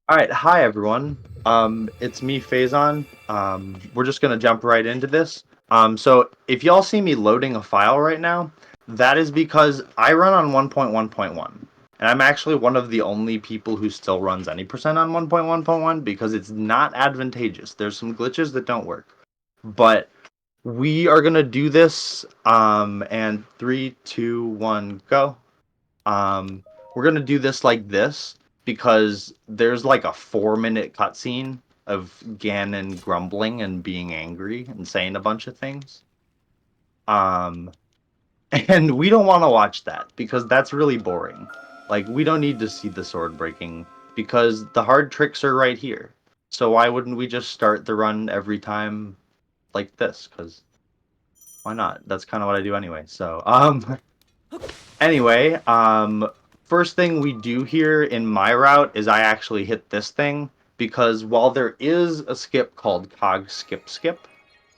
All right, hi everyone. It's me, Phazon. We're just gonna jump right into this. So if y'all see me loading a file right now, that is because I run on 1.1.1, and I'm actually one of the only people who still runs any percent on 1.1.1 because it's not advantageous. There's some glitches that don't work, but we are gonna do this. And three, two, one, go. We're gonna do this like this because there's like a 4-minute cutscene of Ganon grumbling and being angry and saying a bunch of things. Um, and we don't want to watch that because that's really boring. Like we don't need to see the sword breaking because the hard tricks are right here. So why wouldn't we just start the run every time like this? Because why not? That's kind of what I do anyway. So anyway, first thing we do here in my route is I actually hit this thing because while there is a skip called Cog Skip Skip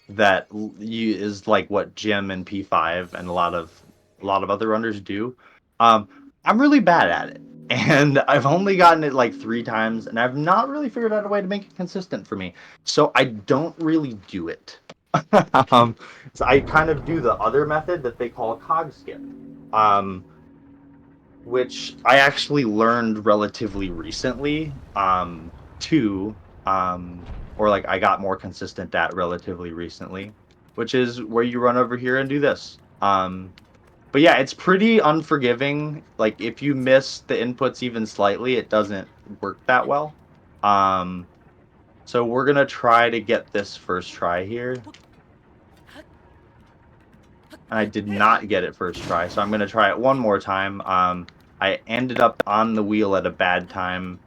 that is like what Jim and P5 and a lot of other runners do, um, I'm really bad at it. And I've only gotten it like 3 times, and I've not really figured out a way to make it consistent for me. So I don't really do it. um, so I kind of do the other method that they call cog skip, um, which I actually learned relatively recently, too, or like I got more consistent at relatively recently, which is where you run over here and do this. But yeah, it's pretty unforgiving. Like if you miss the inputs even slightly, it doesn't work that well. Um, so we're gonna try to get this first try here. And I did not get it first try, so I'm going to try it one more time. I ended up on the wheel at a bad time,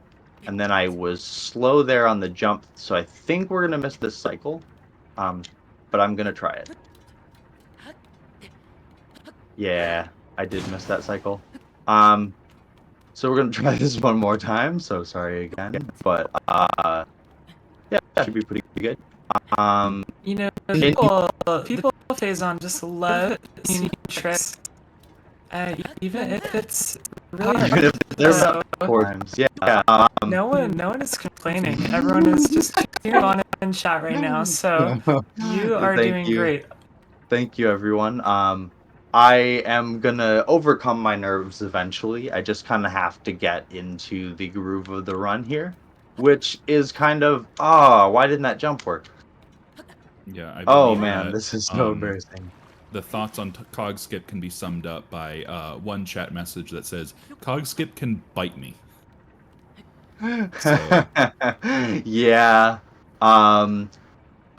and then I was slow there on the jump, so I think we're going to miss this cycle, but I'm going to try it. Yeah, I did miss that cycle. So we're going to try this one more time, so sorry again, but yeah, that should be pretty good. You know, And people phase on just love seeing tricks, even if it's really even hard. if they're So 4 times, yeah. no one is complaining. Everyone is just cheering on in chat right now. So you are Thank doing you. great. Thank you, everyone. I am gonna overcome my nerves eventually. I just kind of have to get into the groove of the run here, which is kind of, why didn't that jump work? Yeah, I Oh believe man, that this is so embarrassing. the thoughts on Cog Skip can be summed up by one chat message that says, Cog Skip can bite me. So, Yeah. Um,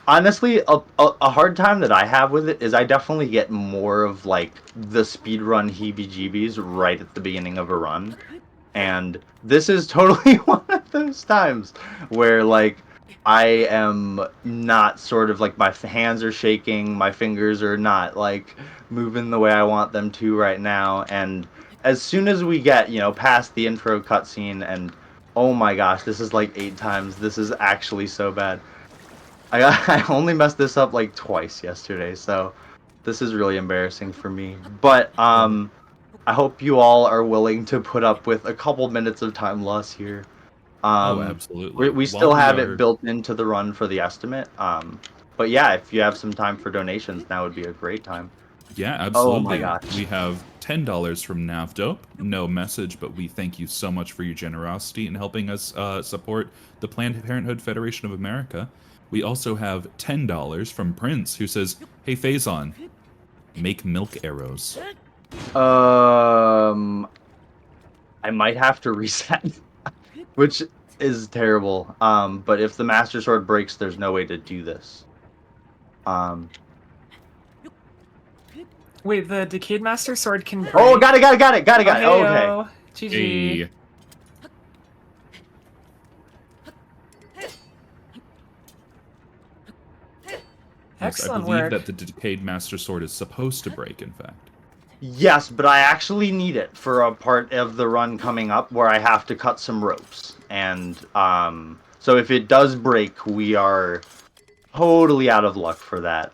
Honestly, a hard time that I have with it is I definitely get more of like the speedrun heebie-jeebies right at the beginning of a run. And this is totally one of those times where like I am not sort of like my hands are shaking, my fingers are not like moving the way I want them to right now. And as soon as we get, past the intro cutscene and oh my gosh, this is like 8 times. This is actually so bad. I only messed this up like twice yesterday, so this is really embarrassing for me. But I hope you all are willing to put up with a couple minutes of time loss here. oh, We, absolutely. we While still we have it are, built into the run for the estimate. But yeah, if you have some time for donations, now would be a great time. yeah, Oh my absolutely. gosh. We have $10 from Navdope. No message, but we thank you so much for your generosity in helping us support the Planned Parenthood Federation of America. We also have $10 from Prince, who says, Hey, Phazon, make milk arrows. Um, I might have to reset, which is terrible. But if the Master Sword breaks, there's no way to do this. Um, Wait, the Decayed Master Sword can break. Oh, got it. Oh, Oh, okay. heyo. GG. Hey. Yes, I Excellent believe work. that the Decayed Master Sword is supposed to break, in fact. Yes, but I actually need it for a part of the run coming up where I have to cut some ropes. And so if it does break, we are totally out of luck for that.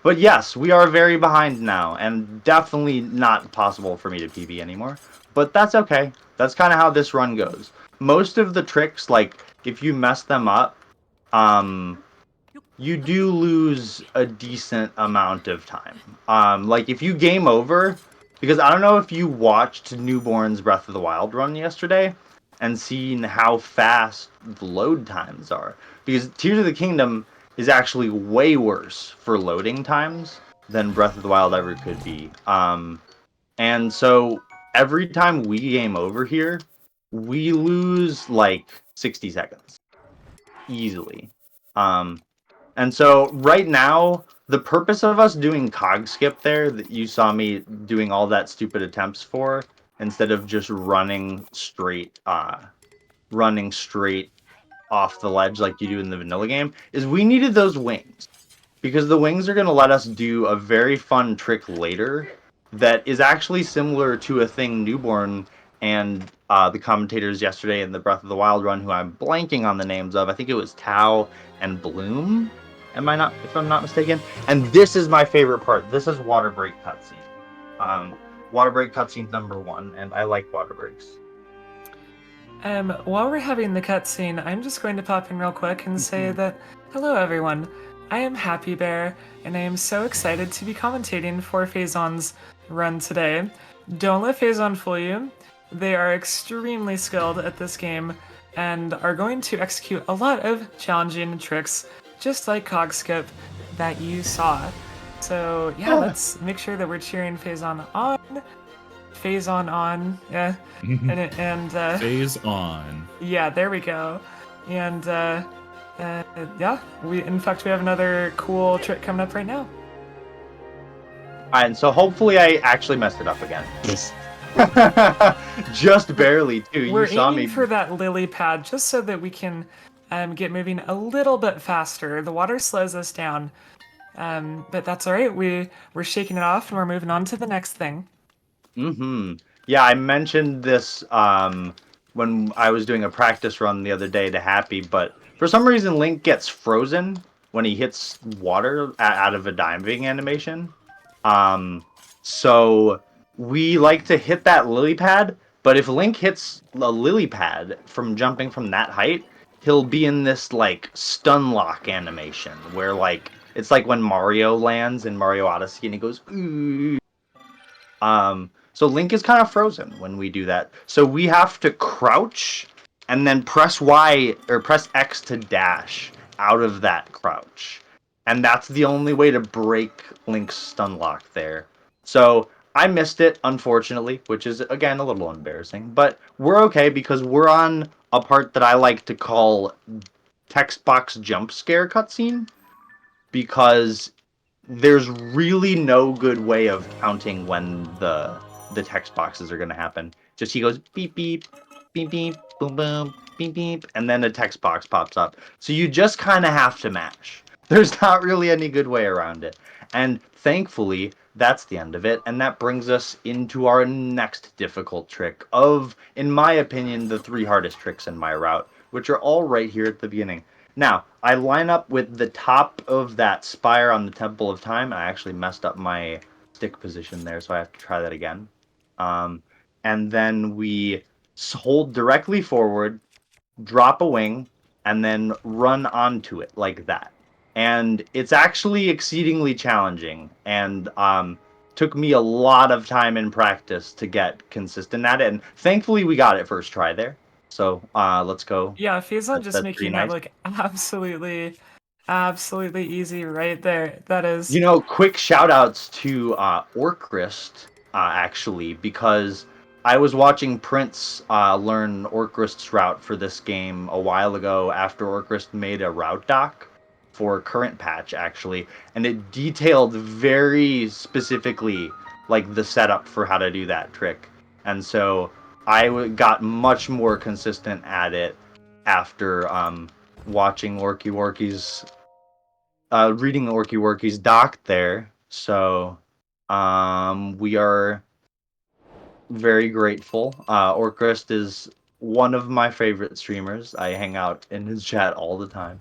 But yes, we are very behind now, and definitely not possible for me to PB anymore. But that's okay. That's kind of how this run goes. most of the tricks, like if you mess them up, you do lose a decent amount of time. Like if you game over, because I don't know if you watched Newborn's Breath of the Wild run yesterday and seen how fast the load times are. Because Tears of the Kingdom is actually way worse for loading times than Breath of the Wild ever could be. And so every time we game over here, we lose like 60 seconds easily. Um, and so right now, the purpose of us doing cog skip there that you saw me doing all that stupid attempts for, instead of just running straight off the ledge like you do in the vanilla game, is we needed those wings. Because the wings are going to let us do a very fun trick later that is actually similar to a thing Newborn and the commentators yesterday in the Breath of the Wild run, who I'm blanking on the names of. I think it was Tao and Bloom. Am I not, if I'm not mistaken? And this is my favorite part. This is water break cutscene. Water break cutscene #1, and I like water breaks. While we're having the cutscene, I'm just going to pop in real quick and say that, hello everyone, I am HappyBear, and I am so excited to be commentating for Phazon's run today. Don't let Phazon fool you. They are extremely skilled at this game, and are going to execute a lot of challenging tricks, just like Cogskip that you saw. So yeah, let's make sure that we're cheering Phazon on. Phazon on, yeah, and Phase on. yeah, there we go. And yeah, we in fact we have another cool trick coming up right now. And so hopefully I actually messed it up again. Just barely, too. We're You saw aiming me. for that lily pad just so that we can get moving a little bit faster. The water slows us down, but that's all right. We're shaking it off and we're moving on to the next thing. Mm-hmm. Yeah, I mentioned this when I was doing a practice run the other day to Happy, but for some reason Link gets frozen when he hits water out of a diving animation. Um, so we like to hit that lily pad, but if Link hits a lily pad from jumping from that height, he'll be in this like stun lock animation where like it's like when Mario lands in Mario Odyssey and he goes ooh. So Link is kind of frozen when we do that. So we have to crouch and then press Y or press X to dash out of that crouch. And that's the only way to break Link's stun lock there. So I missed it, unfortunately, which is, again, a little embarrassing. But we're okay because we're on a part that I like to call text box jump scare cutscene. Because there's really no good way of counting when the text boxes are going to happen. Just he goes beep beep, beep beep, boom boom, beep beep, and then a text box pops up. So you just kind of have to mash. There's not really any good way around it. And thankfully, that's the end of it. And that brings us into our next difficult trick of, in my opinion, the 3 hardest tricks in my route, which are all right here at the beginning. Now, I line up with the top of that spire on the Temple of Time. I actually messed up my stick position there, so I have to try that again. And then we hold directly forward, drop a wing, and then run onto it like that. And it's actually exceedingly challenging, and took me a lot of time in practice to get consistent at it. And thankfully, we got it first try there. So let's go. Yeah, Phazon just That's pretty making that nice. look absolutely, absolutely easy right there. That is. You know, quick shout outs to Orcrist, actually, because I was watching Prince learn Orcrist's route for this game a while ago after Orcrist made a route doc for current patch, actually, and it detailed very specifically like the setup for how to do that trick. And so got much more consistent at it after watching reading Orky Worky's doc there. So we are very grateful. Orcrist is one of my favorite streamers. I hang out in his chat all the time.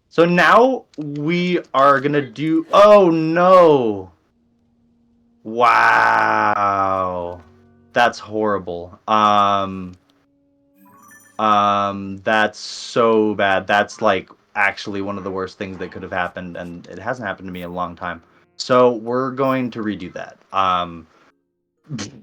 So now we are gonna do. Oh no! Wow, that's horrible. That's so bad. That's like actually one of the worst things that could have happened, and it hasn't happened to me in a long time. So we're going to redo that.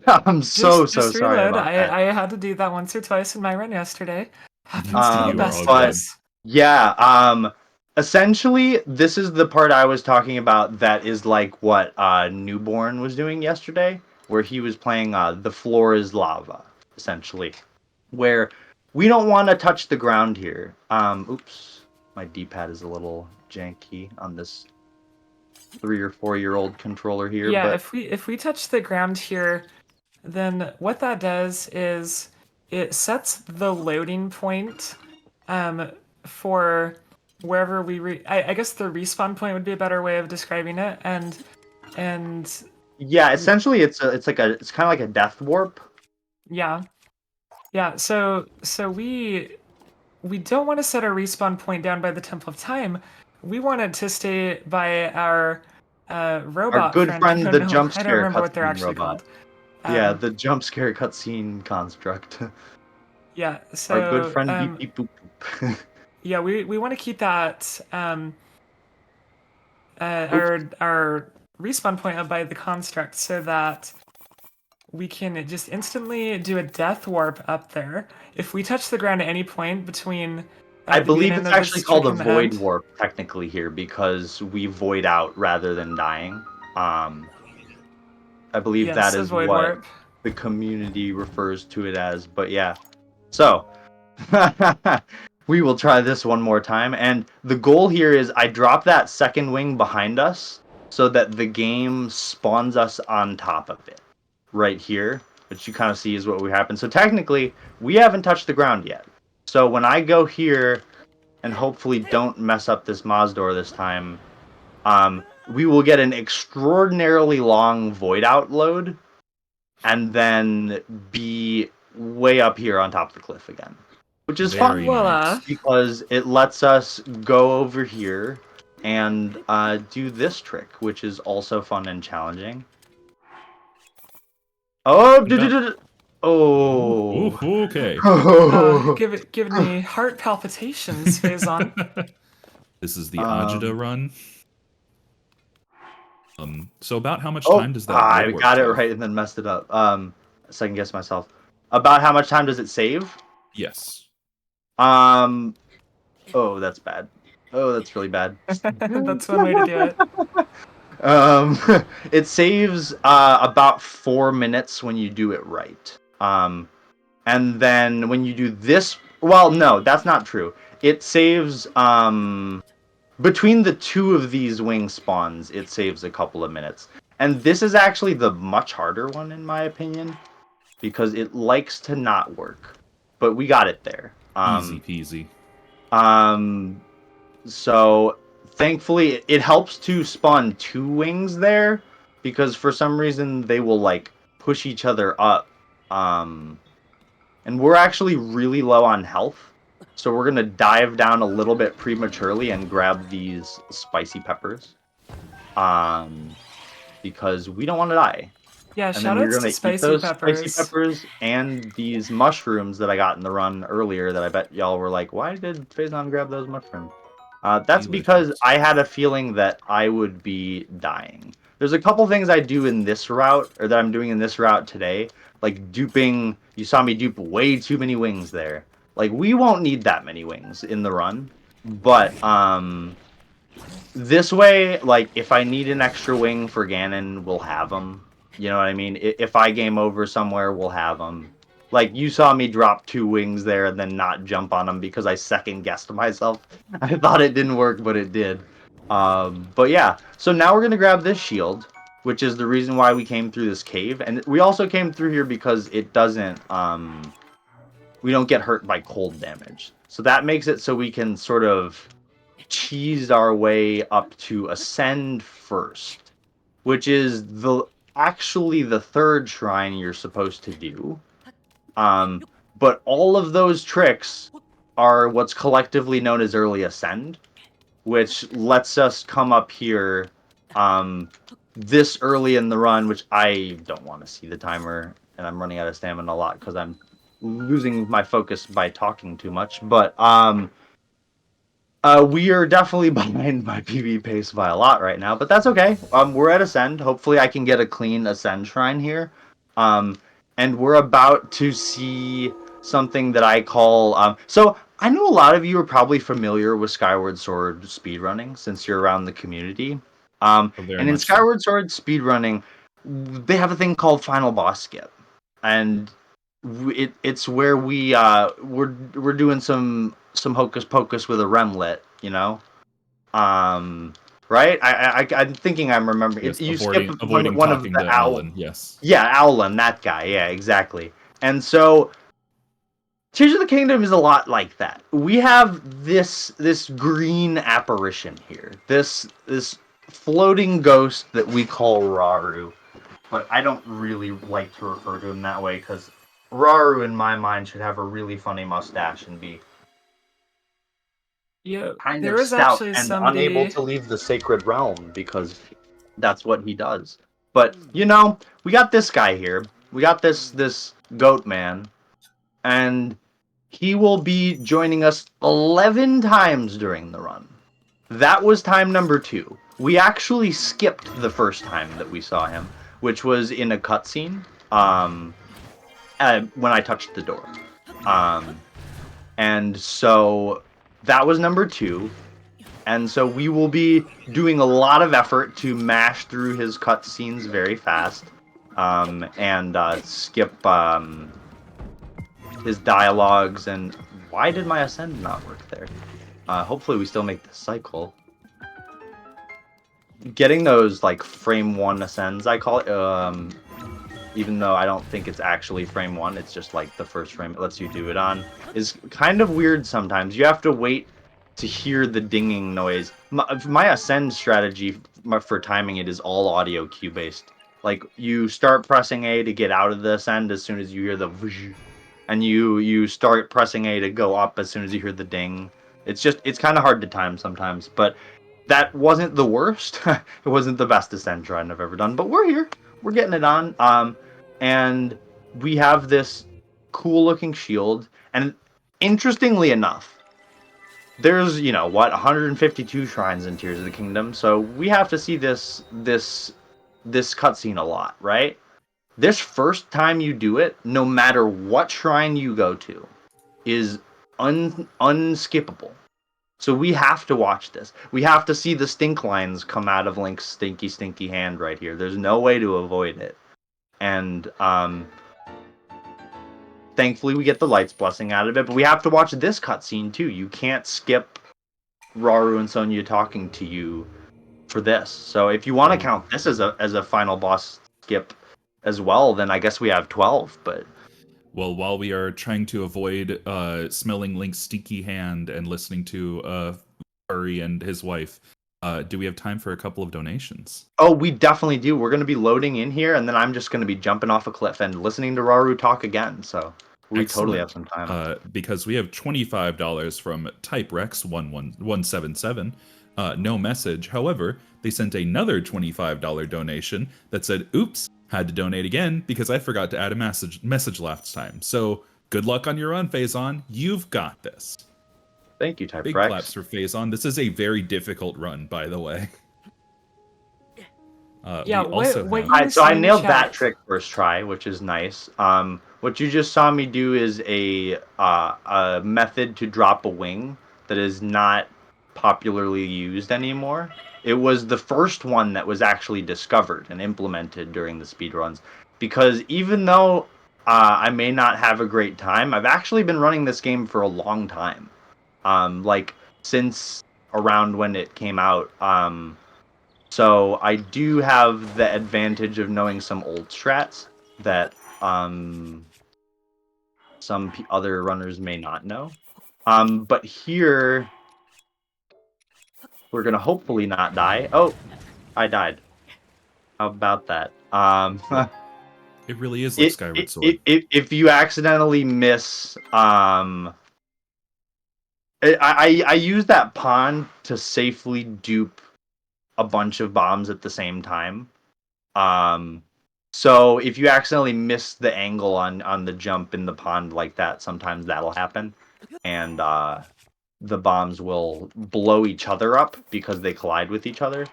I'm so Just sorry reload. about that. I had to do that once or twice in my run yesterday. Happens to the You are best all of good. us. Yeah, essentially, this is the part I was talking about that is like what Newborn was doing yesterday, where he was playing The Floor is Lava, essentially, where we don't want to touch the ground here. Oops, my D-pad is a little janky on this 3 or 4 year old controller here, Yeah, but if we touch the ground here, then what that does is it sets the loading point um, for wherever I guess the respawn point would be a better way of describing it, and yeah, essentially it's kind of like a death warp. yeah, yeah. So we don't want to set our respawn point down by the Temple of Time. We want it to stay by our Our robot good friend. I friend, don't the know. jump I don't scare remember what they're cutscene actually robot. called. Yeah, Um, the jump scare cutscene construct. yeah. Our good So friend Beep Beep Boop Boop. yeah, we want to keep that Oops. our respawn point up by the construct so that we can just instantly do a death warp up there. If we touch the ground at any point between I the believe beginning it's of actually this trick called a and the void end, warp technically here because we void out rather than dying. Um, I believe that yes, a is void what warp. the community refers to it as. But yeah, so we will try this one more time. And the goal here is I drop that second wing behind us so that the game spawns us on top of it right here, which you kind of see is what we happen. So technically, we haven't touched the ground yet. So when I go here and hopefully don't mess up this Moz door this time, we will get an extraordinarily long void out load and then be way up here on top of the cliff again, which is Very fun Voila! nice. because it lets us go over here and do this trick, which is also fun and challenging. Oh, About oh, okay. oh. Giving me heart palpitations, Phazon. This is the Ajita um, run. So about how much time does that void I warp got it take? right and then messed it up. Second guess myself. About how much time does it save? Yes. Um, oh, that's bad. Oh, that's really bad. That's one way to do it. Um, it saves about 4 minutes when you do it right. And then when you do this, well, no, that's not true. It saves between the two of these wing spawns, it saves a couple of minutes. And this is actually the much harder one in my opinion because it likes to not work. But we got it there. Easy peasy. Um so thankfully it helps to spawn two wings there because for some reason they will like push each other up. And we're actually really low on health. So we're gonna dive down a little bit prematurely and grab these spicy peppers. Um because we don't want to die. Yeah, And then we're shoutouts to gonna eat spicy those spicy peppers. peppers and these mushrooms that I got in the run earlier that I bet y'all were like, why did Faison grab those mushrooms? That's because Delicious. I had a feeling that I would be dying. There's a couple things I do in this route, or that I'm doing in this route today, like duping. You saw me dupe way too many wings there. Like we won't need that many wings in the run, but this way, like, if I need an extra wing for Ganon, we'll have them. You know what I mean? If I game over somewhere, we'll have them. Like, you saw me drop two wings there and then not jump on them because I second-guessed myself. I thought it didn't work, but it did. But yeah, so now we're going to grab this shield, which is the reason why we came through this cave. And we also came through here because it doesn't, we don't get hurt by cold damage. So that makes it so we can sort of cheesed our way up to ascend first, which is actually the third shrine you're supposed to do. But all of those tricks are what's collectively known as early ascend, which lets us come up here this early in the run, which I don't want to see the timer, and I'm running out of stamina a lot because I'm losing my focus by talking too much, but we are definitely behind my PvP pace by a lot right now, but that's okay. We're at Ascend. Hopefully, I can get a clean Ascend shrine here. Um, and we're about to see something that I call. So I know a lot of you are probably familiar with Skyward Sword speedrunning since you're around the community. Very And in much so. Skyward Sword speedrunning, they have a thing called Final Boss Skip, and it's where we're doing some hocus pocus with a remlet, you know. Right? I'm thinking I'm remembering. Yes, You skip avoiding one of talking the to owl. Alan. Yes. Yeah, Owlin, that guy. Yeah, exactly. And so Tears of the Kingdom is a lot like that. We have this green apparition here. This floating ghost that we call Raru. But I don't really like to refer to him that way because Raru, in my mind, should have a really funny mustache and be Yeah, kind there of was stout actually and unable somebody. to leave the sacred realm because that's what he does. But you know, we got this guy here. We got this goat man, and he will be joining us 11 times during the run. That was time number 2. We actually skipped the first time that we saw him, which was in a cutscene. When I touched the door. Um, and so that was number 2. And so we will be doing a lot of effort to mash through his cutscenes very fast, and skip his dialogues. And why did my ascend not work there? Hopefully, we still make the cycle. Getting those like frame 1 ascends, I call it. Even though I don't think it's actually frame 1, it's just like the first frame it lets you do it on, is kind of weird sometimes. You have to wait to hear the dinging noise. My ascend strategy for timing it is all audio cue based. Like you start pressing A to get out of the ascend as soon as you hear the whoosh, and you start pressing A to go up as soon as you hear the ding. It's kind of hard to time sometimes, but that wasn't the worst. It wasn't the best ascend run I've ever done, but we're here. We're getting it on. And we have this cool looking shield. And interestingly enough, there's 152 shrines in Tears of the Kingdom, so we have to see this cutscene a lot, right? This first time you do it, no matter what shrine you go to, is unskippable. So we have to watch this. We have to see the stink lines come out of Link's stinky hand right here. There's no way to avoid it. And thankfully we get the Light's Blessing out of it, but we have to watch this cutscene too. You can't skip Raru and Sonya talking to you for this. So if you want to count this as a final boss skip as well, then I guess we have 12, but Well, while we are trying to avoid smelling Link's stinky hand and listening to Furry and his wife, do we have time for a couple of donations? oh, we definitely do. We're going to be loading in here, and then I'm just going to be jumping off a cliff and listening to Raru talk again. So we totally have some time. Because we have $25 from TypeRex11177. No message. However, they sent another $25 donation that said, "Oops, had to donate again because I forgot to add a message last time." So good luck on your run, Phazon. You've got this. Thank you, Type Big Rex. claps for Phazon. This is a very difficult run, by the way. Yeah, we also what have... you So I see in nailed chat. that trick first try, which is nice. What you just saw me do is a method to drop a wing that is not popularly used anymore. It was the first one that was actually discovered and implemented during the speedruns. Because even though I may not have a great time, I've actually been running this game for a long time. Like since around when it came out. So I do have the advantage of knowing some old strats that some other runners may not know. But here we're gonna hopefully not die. Oh, I died. How about that? It really is like Skyward Sword. If you accidentally miss, I use that pawn to safely dupe a bunch of bombs at the same time. Um, So if you accidentally miss the angle on the jump in the pond like that, sometimes that'll happen, and the bombs will blow each other up because they collide with each other.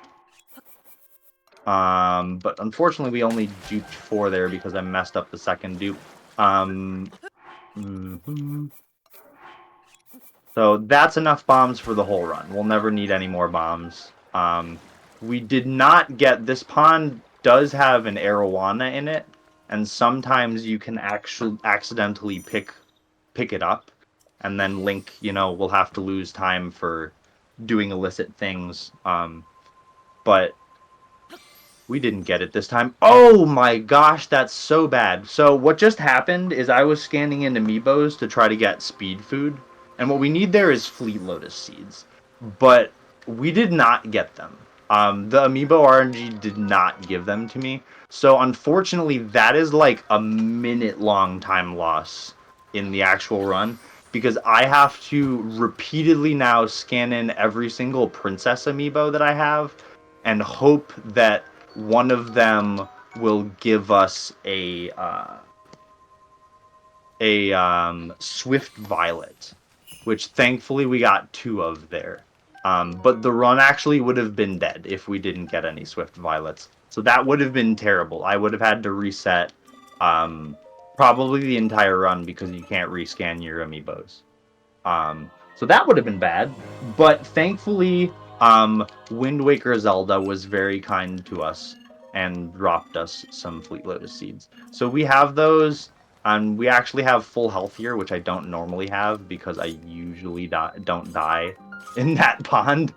But unfortunately, we only duped 4 there because I messed up the second dupe. Mhm. So that's enough bombs for the whole run. We'll never need any more bombs. We did not get... This pond does have an arowana in it, and sometimes you can actually accidentally pick it up, and then Link, will have to lose time for doing illicit things. But we didn't get it this time. Oh my gosh, that's so bad. So what just happened is I was scanning in amiibos to try to get speed food, and what we need there is Fleet Lotus seeds. But we did not get them. The amiibo RNG did not give them to me. So unfortunately, that is like a minute-long time loss in the actual run, because I have to repeatedly now scan in every single princess amiibo that I have and hope that one of them will give us a Swift Violet, which thankfully we got 2 of there. But the run actually would have been dead if we didn't get any Swift Violets. So that would have been terrible. I would have had to reset probably the entire run because you can't rescan your amiibos. So that would have been bad. But thankfully, Wind Waker Zelda was very kind to us and dropped us some Fleet Lotus seeds. So we have those, and we actually have full health here, which I don't normally have because I usually don't die in that pond.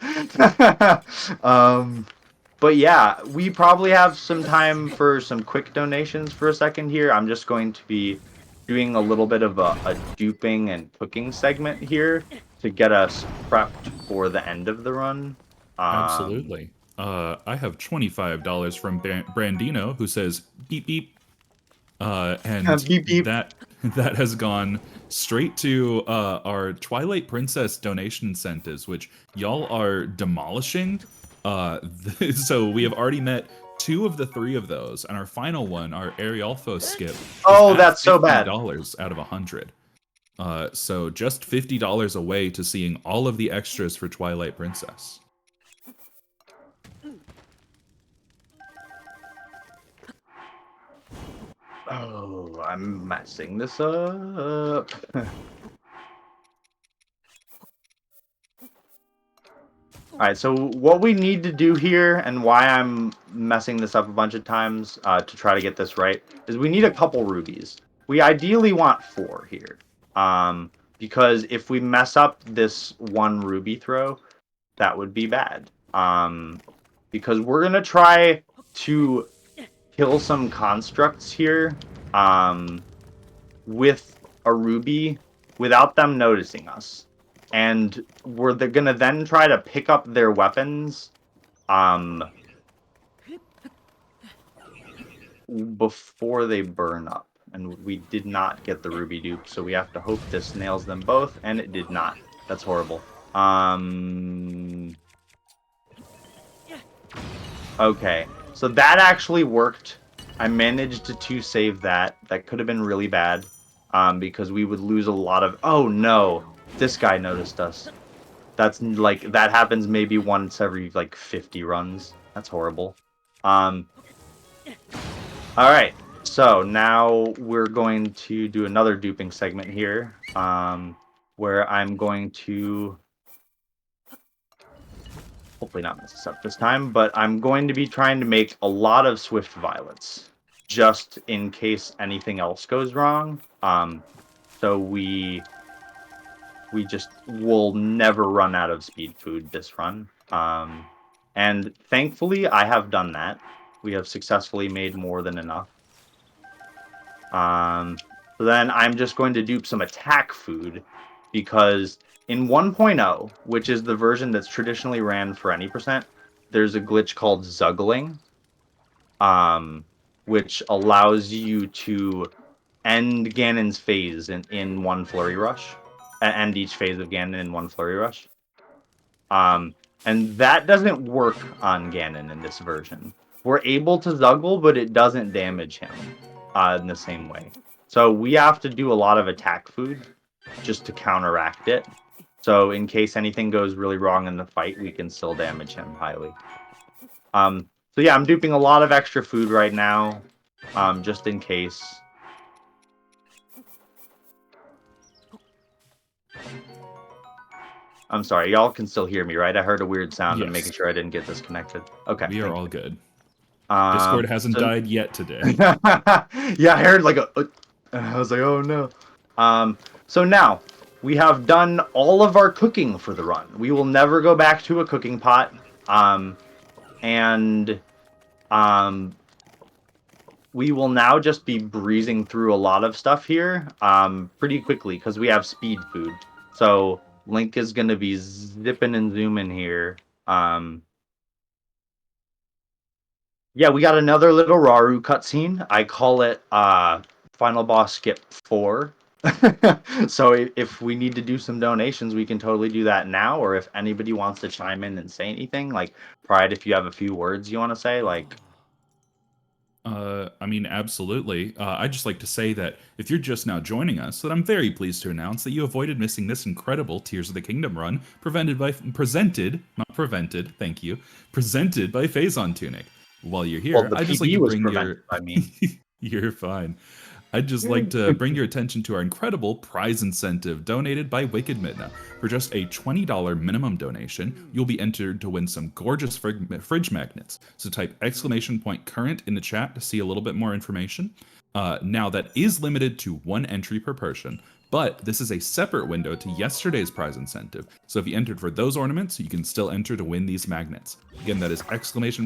But yeah, we probably have some time for some quick donations for a second here. I'm just going to be doing a little bit of a duping and cooking segment here to get us prepped for the end of the run. Absolutely. I have $25 from Brandino, who says beep beep, and Beep beep. that has gone straight to our Twilight Princess donation incentives, which y'all are demolishing. So we have already met 2 of the 3 of those, and our final one, our Arialfo skip, is Oh, at that's so bad. $50 out of 100. So just $50 away to seeing all of the extras for Twilight Princess. Oh, I'm messing this up. Alright, so what we need to do here, and why I'm messing this up a bunch of times to try to get this right, is we need a couple rubies. We ideally want 4 here. Because if we mess up this 1 ruby throw, that would be bad. Because we're going to try to kill some constructs here with a ruby without them noticing us. And they're gonna then try to pick up their weapons before they burn up. And we did not get the ruby dupe, so we have to hope this nails them both, and it did not. That's horrible. Okay, so that actually worked. I managed to save that. That could have been really bad, because we would lose a lot of... Oh no, this guy noticed us. That's like, that happens maybe once every like 50 runs. That's horrible. Alright, so now we're going to do another duping segment here, where I'm going to hopefully not mess this up this time, but I'm going to be trying to make a lot of Swift Violets, just in case anything else goes wrong. So we just will never run out of speed food this run. And thankfully, I have done that. We have successfully made more than enough. So then I'm just going to dupe some attack food, because in 1.0, which is the version that's traditionally ran for any percent, there's a glitch called Zuggling, which allows you to end Ganon's phase in one Flurry Rush. End each phase of Ganon in one Flurry Rush. And that doesn't work on Ganon in this version. we're able to Zuggle, but it doesn't damage him in the same way. So we have to do a lot of attack food just to counteract it. So in case anything goes really wrong in the fight, we can still damage him highly. So yeah, I'm duping a lot of extra food right now, just in case. I'm sorry, y'all can still hear me, right? I heard a weird sound. I'm making Yes. sure I didn't get disconnected. Okay. We are all good. Um, Discord hasn't so- died yet today. yeah, I heard like I was like, oh no. So now we have done all of our cooking for the run. We will never go back to a cooking pot. And we will now just be breezing through a lot of stuff here pretty quickly because we have speed food. So Link is going to be zipping and zooming here. Yeah, we got another little Raru cutscene. I call it Final Boss Skip 4. So if we need to do some donations, we can totally do that now. Or if anybody wants to chime in and say anything, like Pride, if you have a few words you want to say, like. I mean, absolutely. I'd just like to say that if you're just now joining us, that I'm very pleased to announce that you avoided missing this incredible Tears of the Kingdom run, presented, not prevented, thank you, presented by phazontunic. While you're Well, here, the I'd just like PB to was bring prevented by me. You're fine. I'd just like to bring your attention to our incredible prize incentive donated by Wicked Midna. For just a $20 minimum donation, you'll be entered to win some gorgeous fridge magnets. So type !current in the chat to see a little bit more information. Now that is limited to 1 entry per person, but this is a separate window to yesterday's prize incentive. So if you entered for those ornaments, you can still enter to win these magnets. Again, that is !donate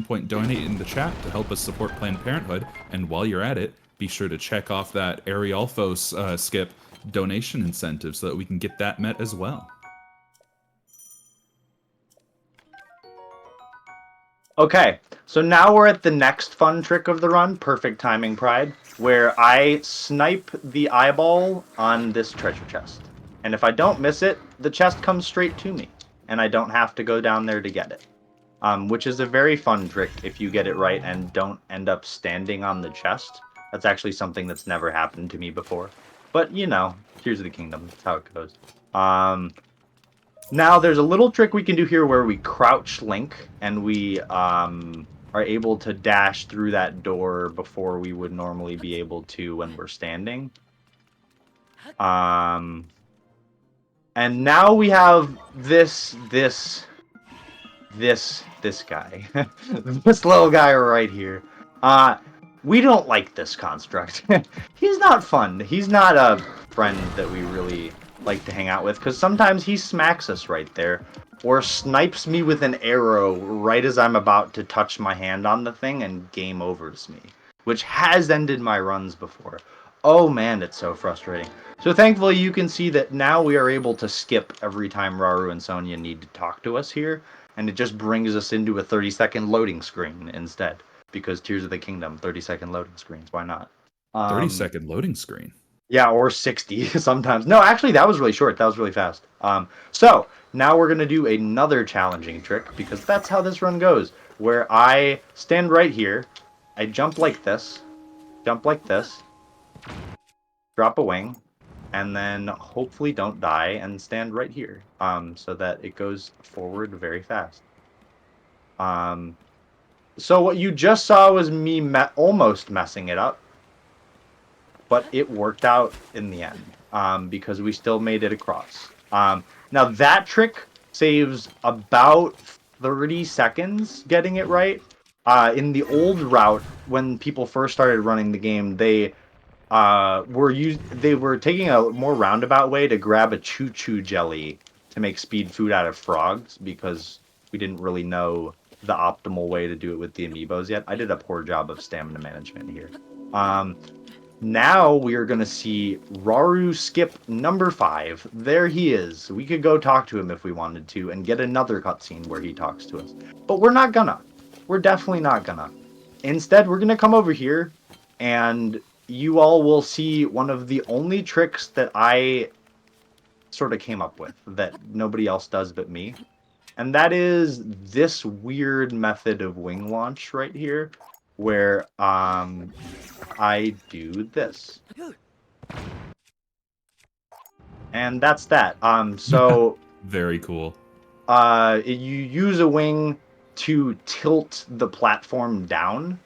in the chat to help us support Planned Parenthood. And while you're at it, be sure to check off that Arialfos skip donation incentive so that we can get that met as well. Okay, so now we're at the next fun trick of the run, perfect timing, Pride, where I snipe the eyeball on this treasure chest. And if I don't miss it, the chest comes straight to me, and I don't have to go down there to get it. Which is a very fun trick if you get it right and don't end up standing on the chest. That's actually something that's never happened to me before. But, you know, Tears of the Kingdom, that's how it goes. Now, there's a little trick we can do here where we crouch Link, and we are able to dash through that door before we would normally be able to when we're standing. And now we have this guy. This little guy right here. We don't like this construct. He's not fun. He's not a friend that we really like to hang out with, because sometimes he smacks us right there, or snipes me with an arrow right as I'm about to touch my hand on the thing and game overs me, which has ended my runs before. Oh man, it's so frustrating. So thankfully you can see that now we are able to skip every time Raru and Sonia need to talk to us here, and it just brings us into a 30-second loading screen instead. Because Tears of the Kingdom, 30-second loading screens, why not? 30-second loading screen. Yeah, or 60 sometimes. No, actually, that was really short. That was really fast. So, now we're going to do another challenging trick, because that's how this run goes, where I stand right here, I jump like this, drop a wing, and then hopefully don't die, and stand right here, so that it goes forward very fast. So what you just saw was me almost messing it up, but it worked out in the end, because we still made it across. Now that trick saves about 30 seconds getting it right. In the old route, when people first started running the game, they were taking a more roundabout way to grab a choo-choo jelly to make speed food out of frogs, because we didn't really know the optimal way to do it with the amiibos yet. I did a poor job of stamina management here. Now we are going to see Raru skip number 5. There he is. We could go talk to him if we wanted to and get another cutscene where he talks to us. But we're not gonna. We're definitely not gonna. Instead, we're going to come over here, and you all will see one of the only tricks that I sort of came up with that nobody else does but me. and that is this weird method of wing launch right here, where I do this. And that's that. So Very cool. you use a wing to tilt the platform down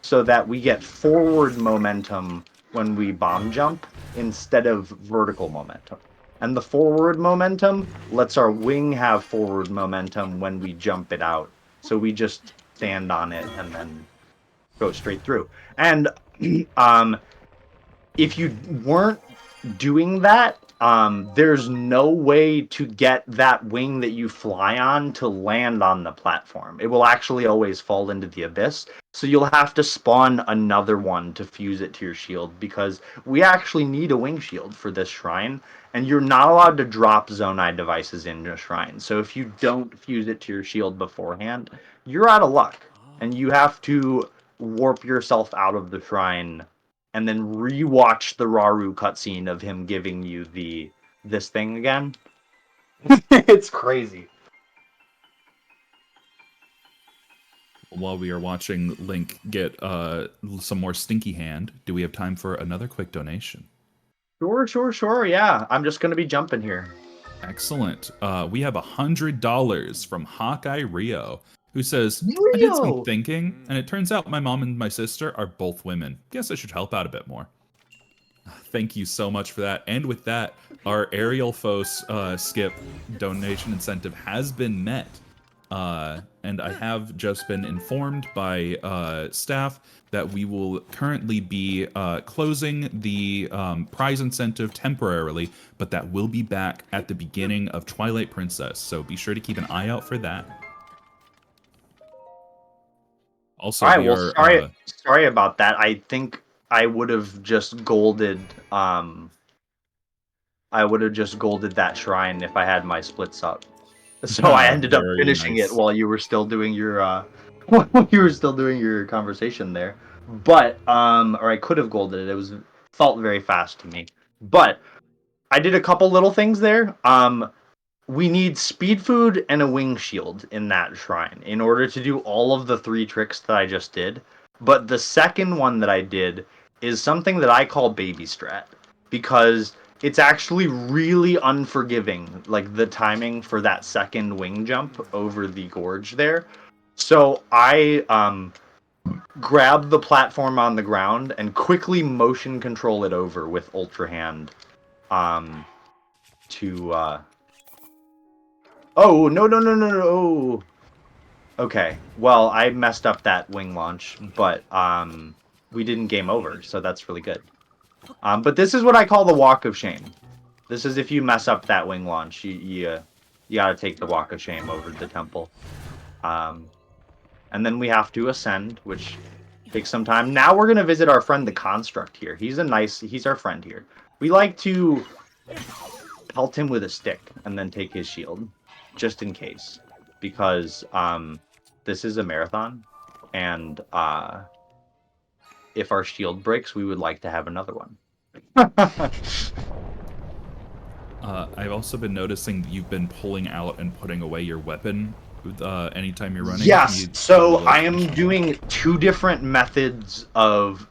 so that we get forward momentum when we bomb jump instead of vertical momentum. And the forward momentum lets our wing have forward momentum when we jump it out. So we just stand on it and then go straight through. And if you weren't doing that, there's no way to get that wing that you fly on to land on the platform. It will actually always fall into the abyss. So you'll have to spawn another one to fuse it to your shield, because we actually need a wing shield for this shrine, and you're not allowed to drop Zonai devices in a shrine. So if you don't fuse it to your shield beforehand, you're out of luck, and you have to warp yourself out of the shrine and then rewatch the Raru cutscene of him giving you this thing again. It's crazy. While we are watching Link get some more stinky hand, do we have time for another quick donation? Sure. Yeah, I'm just gonna be jumping here. Excellent. We have $100 from Hawkeye Rio, who says, I did some Rio! thinking, and it turns out my mom and my sister are both women. Guess I should help out a bit more. Thank you so much for that. And with that, our Aerial Foes skip donation incentive has been met. And I have just been informed by staff that we will currently be closing the prize incentive temporarily, but that will be back at the beginning of Twilight Princess, so be sure to keep an eye out for that. Also, All right, we well, are sorry about that. I think I would have just golded that shrine if I had my splits up. So I ended up very finishing it nice. while you were still doing your while you were still doing your conversation there. But or I could have golded it. It was felt very fast to me. But I did a couple little things there. We need speed food and a wing shield in that shrine in order to do all of the 3 tricks that I just did. But the second one that I did is something that I call baby strat, because it's actually really unforgiving, like the timing for that second wing jump over the gorge there. So I grab the platform on the ground and quickly motion control it over with Ultra Hand to Oh, no. Okay. Well, I messed up that wing launch, but we didn't game over, so that's really good. But this is what I call the walk of shame. This is if you mess up that wing launch, you gotta take the walk of shame over the temple. And then we have to ascend, which takes some time. Now we're gonna visit our friend the Construct here. He's our friend here. We like to pelt him with a stick and then take his shield, just in case, because this is a marathon, and if our shield breaks, we would like to have another one. I've also been noticing that you've been pulling out and putting away your weapon anytime you're running. Yes, so I am doing 2 different methods of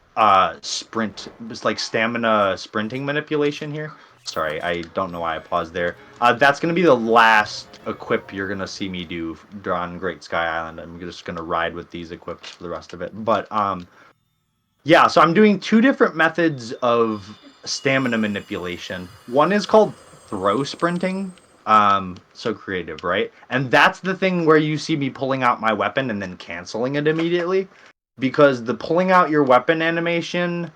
sprint, it's like stamina sprinting manipulation here. Sorry, I don't know why I paused there. That's going to be the last equip you're going to see me do on Great Sky Island. I'm just going to ride with these equips for the rest of it. But yeah, so I'm doing 2 different methods of stamina manipulation. One is called throw sprinting. So creative, right? And that's the thing where you see me pulling out my weapon and then canceling it immediately, because the pulling out your weapon animation,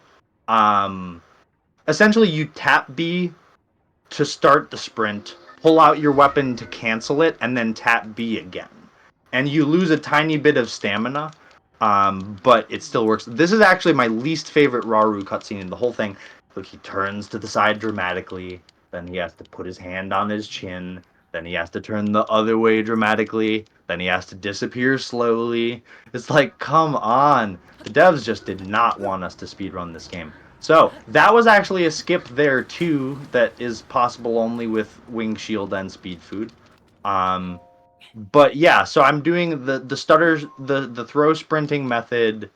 essentially you tap B to start the sprint, pull out your weapon to cancel it, and then tap B again. And you lose a tiny bit of stamina, but it still works. This is actually my least favorite Raru cutscene in the whole thing. Look, he turns to the side dramatically, then he has to put his hand on his chin, then he has to turn the other way dramatically, then he has to disappear slowly. It's like, come on. The devs just did not want us to speedrun this game. So, that was actually a skip there too, that is possible only with Wing Shield and Speed Food. But yeah, so I'm doing the stutters, the throw sprinting method.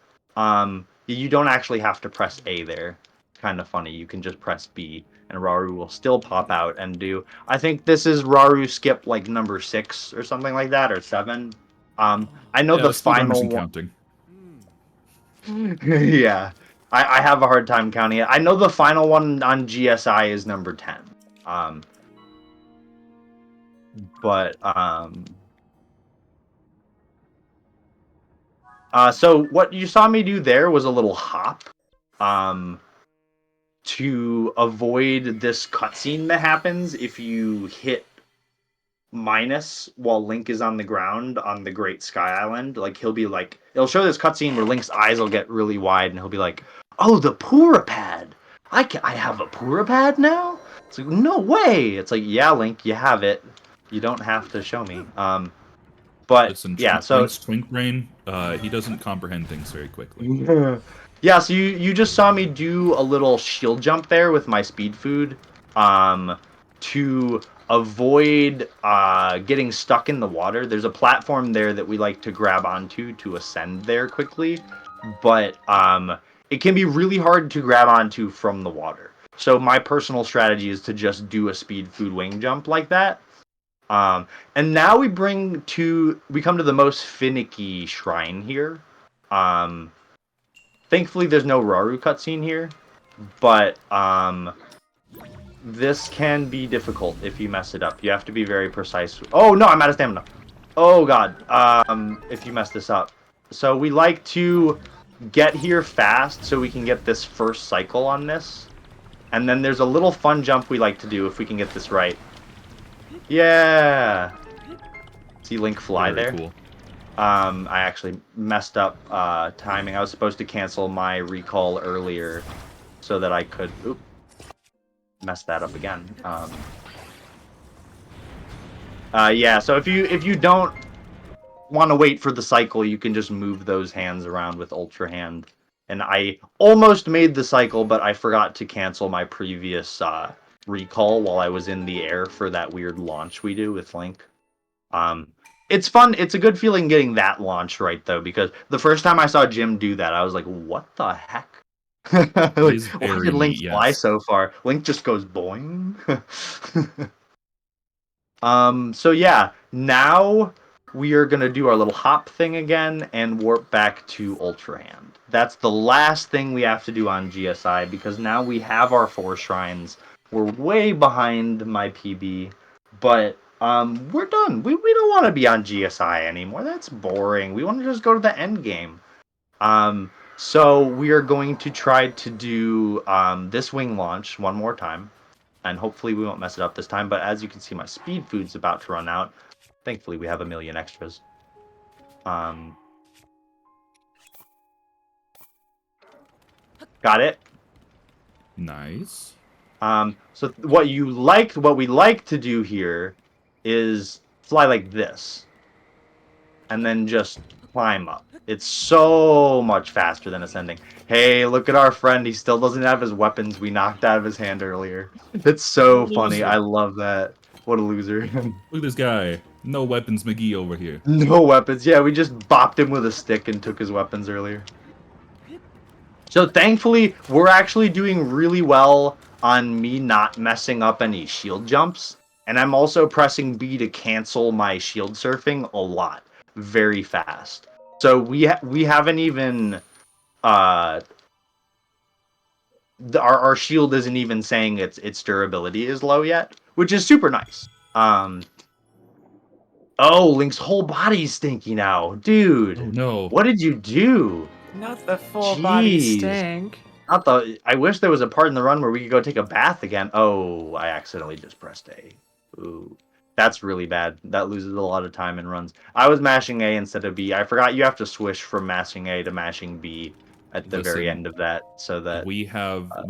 You don't actually have to press A there. Kind of funny. You can just press B, and Raru will still pop out and do. I think this is Raru skip like number 6 or something like that, or 7. I know Yeah, the skill timer's final in one. counting. Yeah, I have a hard time counting it. I know the final one on GSI is number 10. Um, but so what you saw me do there was a little hop, um, to avoid this cutscene that happens if you hit minus while Link is on the ground on the Great Sky Island. Like he'll be like, it'll show this cutscene where Link's eyes will get really wide, and he'll be like, "Oh, the Purapad! I have a Purapad now." It's like, no way. It's like, yeah, Link, you have it. You don't have to show me. But Listen, yeah, so Link's twink brain, he doesn't comprehend things very quickly. yeah, so you just saw me do a little shield jump there with my speed food, to avoid getting stuck in the water. There's a platform there that we like to grab onto to ascend there quickly, but it can be really hard to grab onto from the water. So my personal strategy is to just do a speed food wing jump like that. And now we come to the most finicky shrine here. Um, Thankfully, there's no Raru cutscene here, but this can be difficult if you mess it up. You have to be very precise. Oh no, I'm out of stamina. Oh god, if you mess this up. So we like to get here fast so we can get this first cycle on this. And then there's a little fun jump we like to do if we can get this right. Yeah! See Link fly Very there? cool. I actually messed up timing. I was supposed to cancel my recall earlier so that I could mess that up again. Yeah, so if you don't want to wait for the cycle, you can just move those hands around with Ultra Hand. And I almost made the cycle, but I forgot to cancel my previous recall while I was in the air for that weird launch we do with Link. Um, it's fun. It's a good feeling getting that launch right, though, because the first time I saw Jim do that, I was like, what the heck? It Like, is why very did Link neat, fly yes. so far? Link just goes boing. So yeah, now we are gonna do our little hop thing again and warp back to Ultra Hand. That's the last thing we have to do on GSI because now we have our 4 shrines. We're way behind my PB, but we're done. We don't want to be on GSI anymore. That's boring. We want to just go to the end game. So we are going to try to do this wing launch one more time, and hopefully we won't mess it up this time. But as you can see, my speed food's about to run out. Thankfully, we have a million extras. Got it. Nice. So what we like to do here is fly like this, and then just climb up. It's so much faster than ascending. Hey, look at our friend. He still doesn't have his weapons we knocked out of his hand earlier. It's What a so funny. I loser. love that. What a loser. Look at this guy. No weapons McGee over here. No weapons. Yeah, we just bopped him with a stick and took his weapons earlier. So thankfully, we're actually doing really well on me not messing up any shield jumps. And I'm also pressing B to cancel my shield surfing a lot, very fast. So we haven't even uh our shield isn't even saying its durability is low yet, which is super nice. Oh, Link's whole body's stinky now, Oh dude. no. What did you do? Not the full body Jeez. stink. I wish there was a part in the run where we could go take a bath again. Oh, I accidentally just pressed A. Ooh. That's really bad. That loses a lot of time in runs. I was mashing A instead of B. I forgot you have to swish from mashing A to mashing B at the very Listen, end of that so that we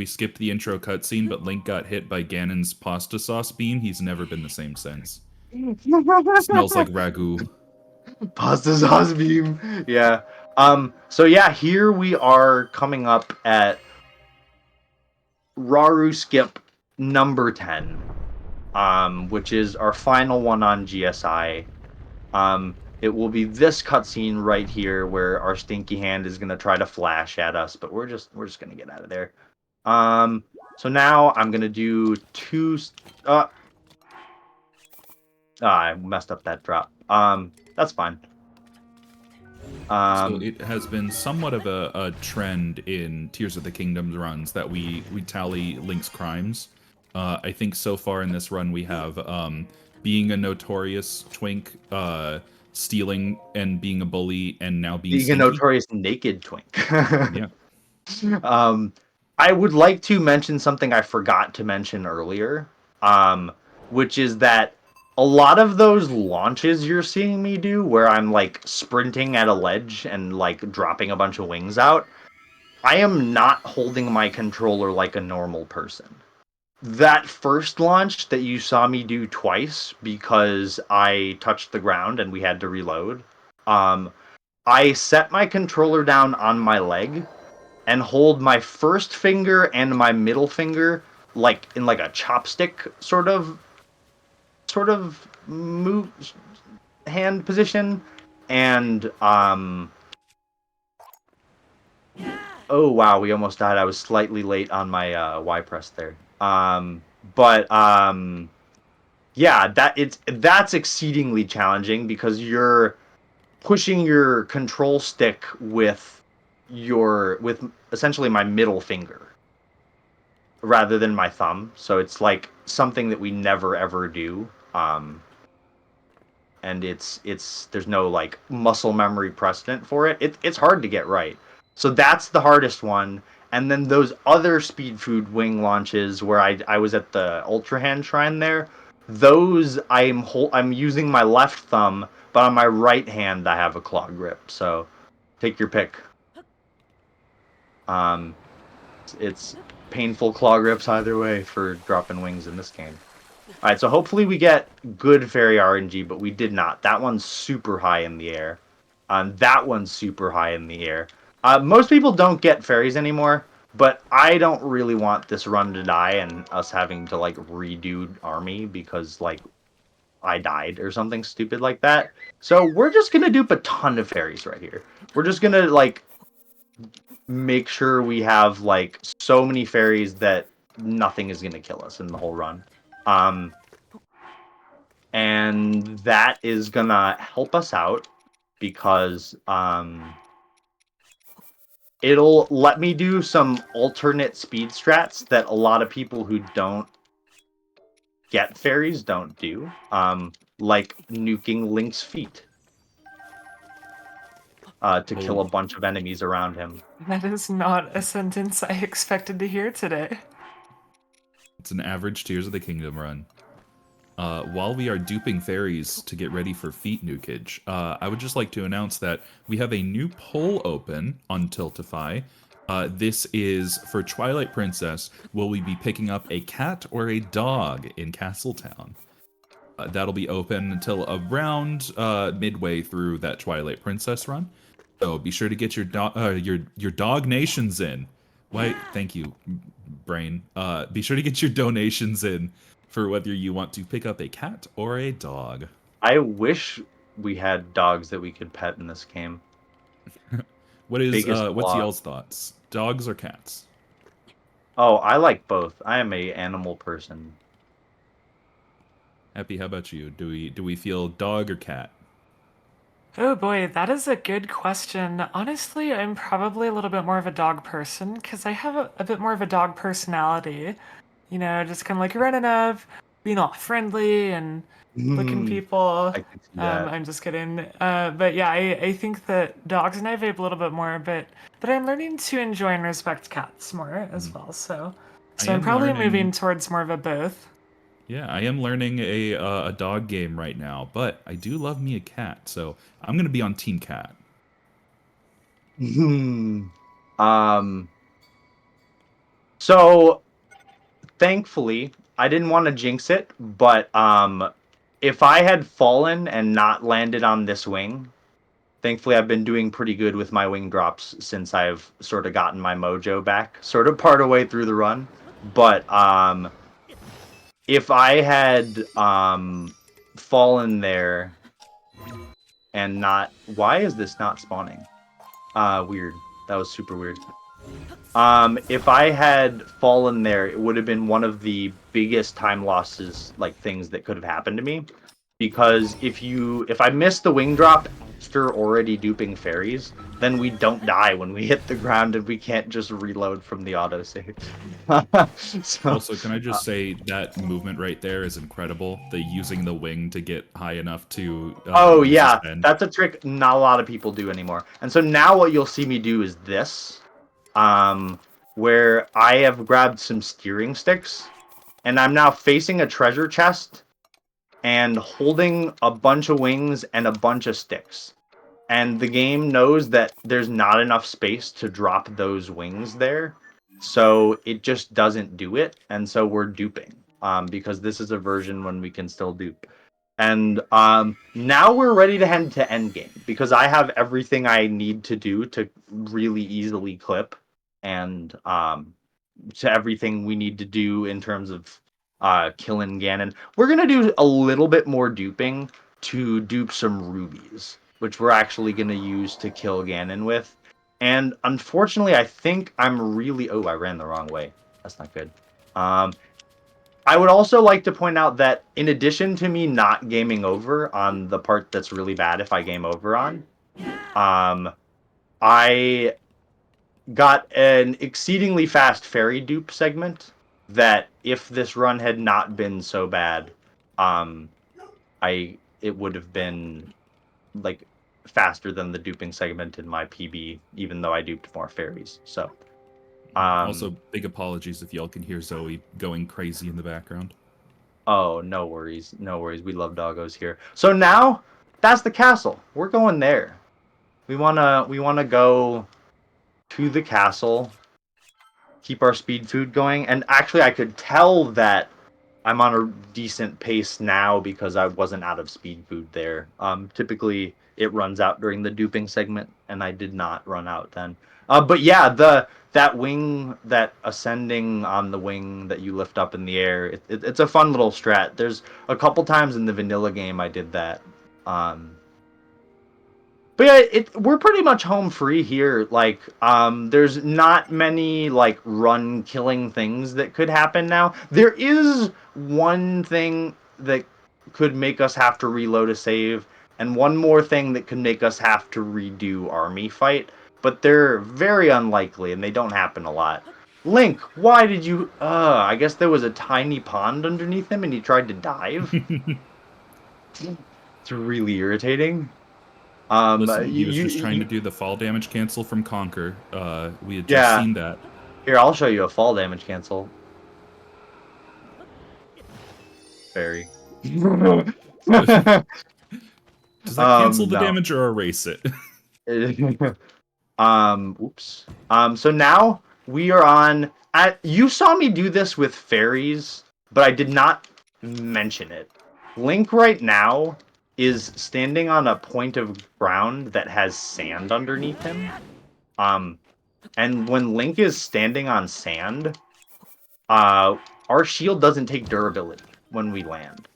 skipped the intro cutscene, but Link got hit by Ganon's pasta sauce bean. He's never been the same since. Smells like ragu. pasta sauce beam. Yeah. So yeah, here we are coming up at Raru skip number 10. Which is our final one on GSI. It will be this cutscene right here where our stinky hand is gonna try to flash at us, but we're just gonna get out of there. So now I'm gonna do two. I messed up that drop. That's fine. So it has been somewhat of a trend in Tears of the Kingdom's runs that we tally Link's crimes. I think so far in this run we have being a notorious twink, stealing and being a bully, and now being Being a stinky. notorious naked twink. Yeah. I would like to mention something I forgot to mention earlier, which is that a lot of those launches you're seeing me do, where I'm like sprinting at a ledge and like dropping a bunch of wings out, I am not holding my controller like a normal person. That first launch that you saw me do twice because I touched the ground and we had to reload, I set my controller down on my leg and hold my first finger and my middle finger like in like a chopstick sort of move hand position, and oh wow, we almost died. I was slightly late on my Y press there. But yeah, that's exceedingly challenging because you're pushing your control stick with essentially my middle finger rather than my thumb. So it's like something that we never ever do. And it's there's no like muscle memory precedent for it. It's hard to get right. So that's the hardest one. And then those other speed food wing launches where I was at the Ultra Hand Shrine there, those I'm using my left thumb, but on my right hand I have a claw grip. So take your pick. It's painful claw grips either way for dropping wings in this game. All right, so hopefully we get good fairy RNG, but we did not. That one's super high in the air. That one's super high in the air. Most people don't get fairies anymore, but I don't really want this run to die and us having to like redo army because like I died or something stupid like that. So we're just gonna dupe a ton of fairies right here. We're just gonna like make sure we have like so many fairies that nothing is gonna kill us in the whole run. And that is gonna help us out because it'll let me do some alternate speed strats that a lot of people who don't get fairies don't do, like nuking Link's feet to kill a bunch of enemies around him. That is not a sentence I expected to hear today. It's an average Tears of the Kingdom run. While we are duping fairies to get ready for feet nukage, I would just like to announce that we have a new poll open on Tiltify. This is for Twilight Princess. Will we be picking up a cat or a dog in Castletown? That'll be open until around midway through that Twilight Princess run. So be sure to get your dog nations in. Why? Thank you, brain. Be sure to get your donations in for whether you want to pick up a cat or a dog. I wish we had dogs that we could pet in this game. What's y'all's thoughts? Dogs or cats? Oh, I like both. I am a animal person. Happy, how about you? Do we feel dog or cat? Oh boy, that is a good question. Honestly, I'm probably a little bit more of a dog person because I have a bit more of a dog personality. You know, just kind of like running up, being all friendly and licking people. I can see that. I'm just kidding. But yeah, I think that dogs and I vibe a little bit more, but I'm learning to enjoy and respect cats more as well. So I'm probably moving towards more of a both. Yeah, I am learning a dog game right now, but I do love me a cat, so I'm gonna be on Team Cat. So thankfully, I didn't want to jinx it, but if I had fallen and not landed on this wing, thankfully I've been doing pretty good with my wing drops since I've sort of gotten my mojo back, sort of part of way through the run. But if I had fallen there, and not... Why is this not spawning? Weird. That was super weird. If I had fallen there, it would have been one of the biggest time losses, like, things that could have happened to me. Because if I miss the wing drop after already duping fairies, then we don't die when we hit the ground and we can't just reload from the autosave. So, Also, can I just say that movement right there is incredible? The using the wing to get high enough to oh use his yeah, bend. that's a trick not a lot of people do anymore. And so now what you'll see me do is this, where I have grabbed some steering sticks, and I'm now facing a treasure chest and holding a bunch of wings and a bunch of sticks. And the game knows that there's not enough space to drop those wings there, so it just doesn't do it, and so we're duping, because this is a version when we can still dupe. And now we're ready to head to endgame, because I have everything I need to do to really easily clip, and to everything we need to do in terms of killing Ganon. We're gonna do a little bit more duping to dupe some rubies, which we're actually gonna use to kill Ganon with. And unfortunately, I think I'm really... Oh, I ran the wrong way. That's not good. I would also like to point out that in addition to me not gaming over on the part that's really bad if I game over on, I got an exceedingly fast fairy dupe segment that if this run had not been so bad, it would have been like faster than the duping segment in my PB, even though I duped more fairies. So Also, big apologies if y'all can hear Zoe going crazy in the background. oh, no worries. No worries. We love doggos here. So now that's the castle. We're going there. We wanna go to the castle, keep our speed food going, and actually I could tell that I'm on a decent pace now because I wasn't out of speed food there. Typically it runs out during the duping segment, and I did not run out then. But yeah, that wing, that ascending on the wing that you lift up in the air, it's a fun little strat. There's a couple times in the vanilla game I did that. But yeah, we're pretty much home free here. Like, there's not many like run killing things that could happen now. There is one thing that could make us have to reload a save, and one more thing that could make us have to redo army fight. But they're very unlikely, and they don't happen a lot. Link, why did you... I guess there was a tiny pond underneath him, and he tried to dive. It's really irritating. Listen, he was just trying to do the fall damage cancel from Conquer. We had just Yeah. seen that. Here, I'll show you a fall damage cancel. Fairy. Does that cancel the No. damage or erase it? Oops. So now we are on... you saw me do this with fairies, but I did not mention it. Link right now is standing on a point of ground that has sand underneath him. And when Link is standing on sand, our shield doesn't take durability when we land.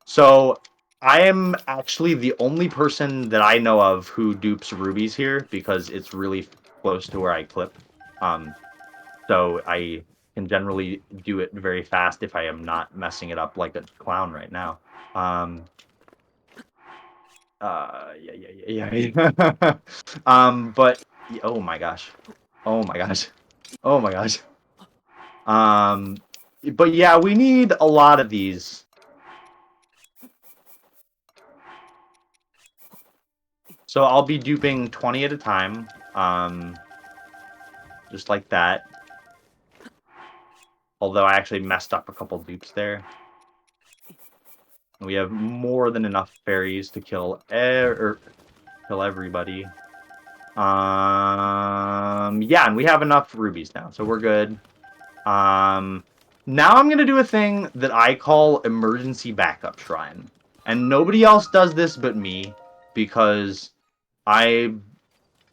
So I am actually the only person that I know of who dupes rubies here because it's really close to where I clip. So I can generally do it very fast if I am not messing it up like a clown right now. Yeah. But oh my gosh. Oh my gosh. Oh my gosh. But yeah, we need a lot of these. So I'll be duping 20 at a time. Just like that. Although I actually messed up a couple dupes there. We have more than enough fairies to kill kill everybody. Yeah, and we have enough rubies now, so we're good. Now I'm gonna do a thing that I call emergency backup shrine. And nobody else does this but me, because I'm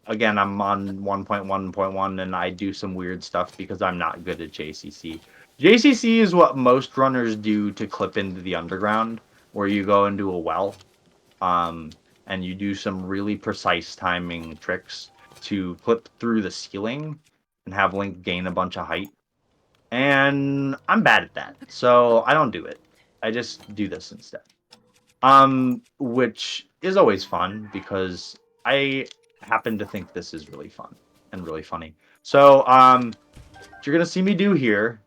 on 1.1.1 and I do some weird stuff because I'm not good at JCC. JCC is what most runners do to clip into the underground, where you go into a well. and you do some really precise timing tricks to clip through the ceiling and have Link gain a bunch of height. And I'm bad at that, so I don't do it. I just do this instead. Which is always fun because I happen to think this is really fun and really funny. So, what you're gonna see me do here,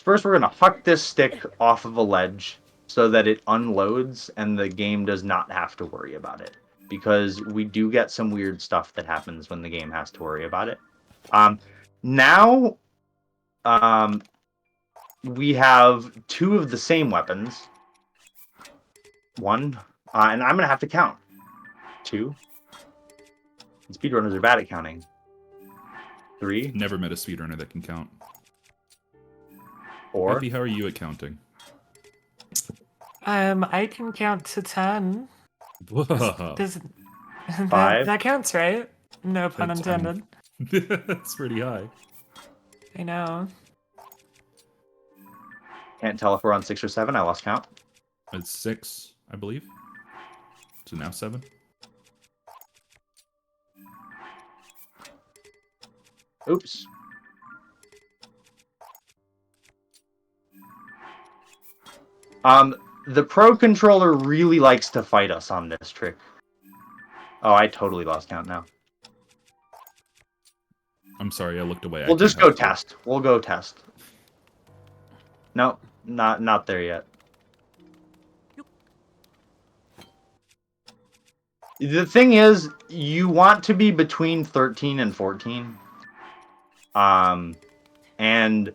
first we're gonna huck this stick off of a ledge so that it unloads and the game does not have to worry about it. Because we do get some weird stuff that happens when the game has to worry about it. Now, we have two of the same weapons. One, and I'm gonna have to count. Two. Speedrunners are bad at counting. Three. Never met a speedrunner that can count. Four. Happy, how are you at counting? I can count to 10. Whoa. Five. That counts, right? No pun That's intended. That's pretty high. I know. Can't tell if we're on 6 or 7. I lost count. It's 6, I believe. So now 7. Oops. The Pro Controller really likes to fight us on this trick. Oh, I totally lost count now. I'm sorry, I looked away. We'll just go test. We'll go test. No, not there yet. The thing is, you want to be between 13 and 14. And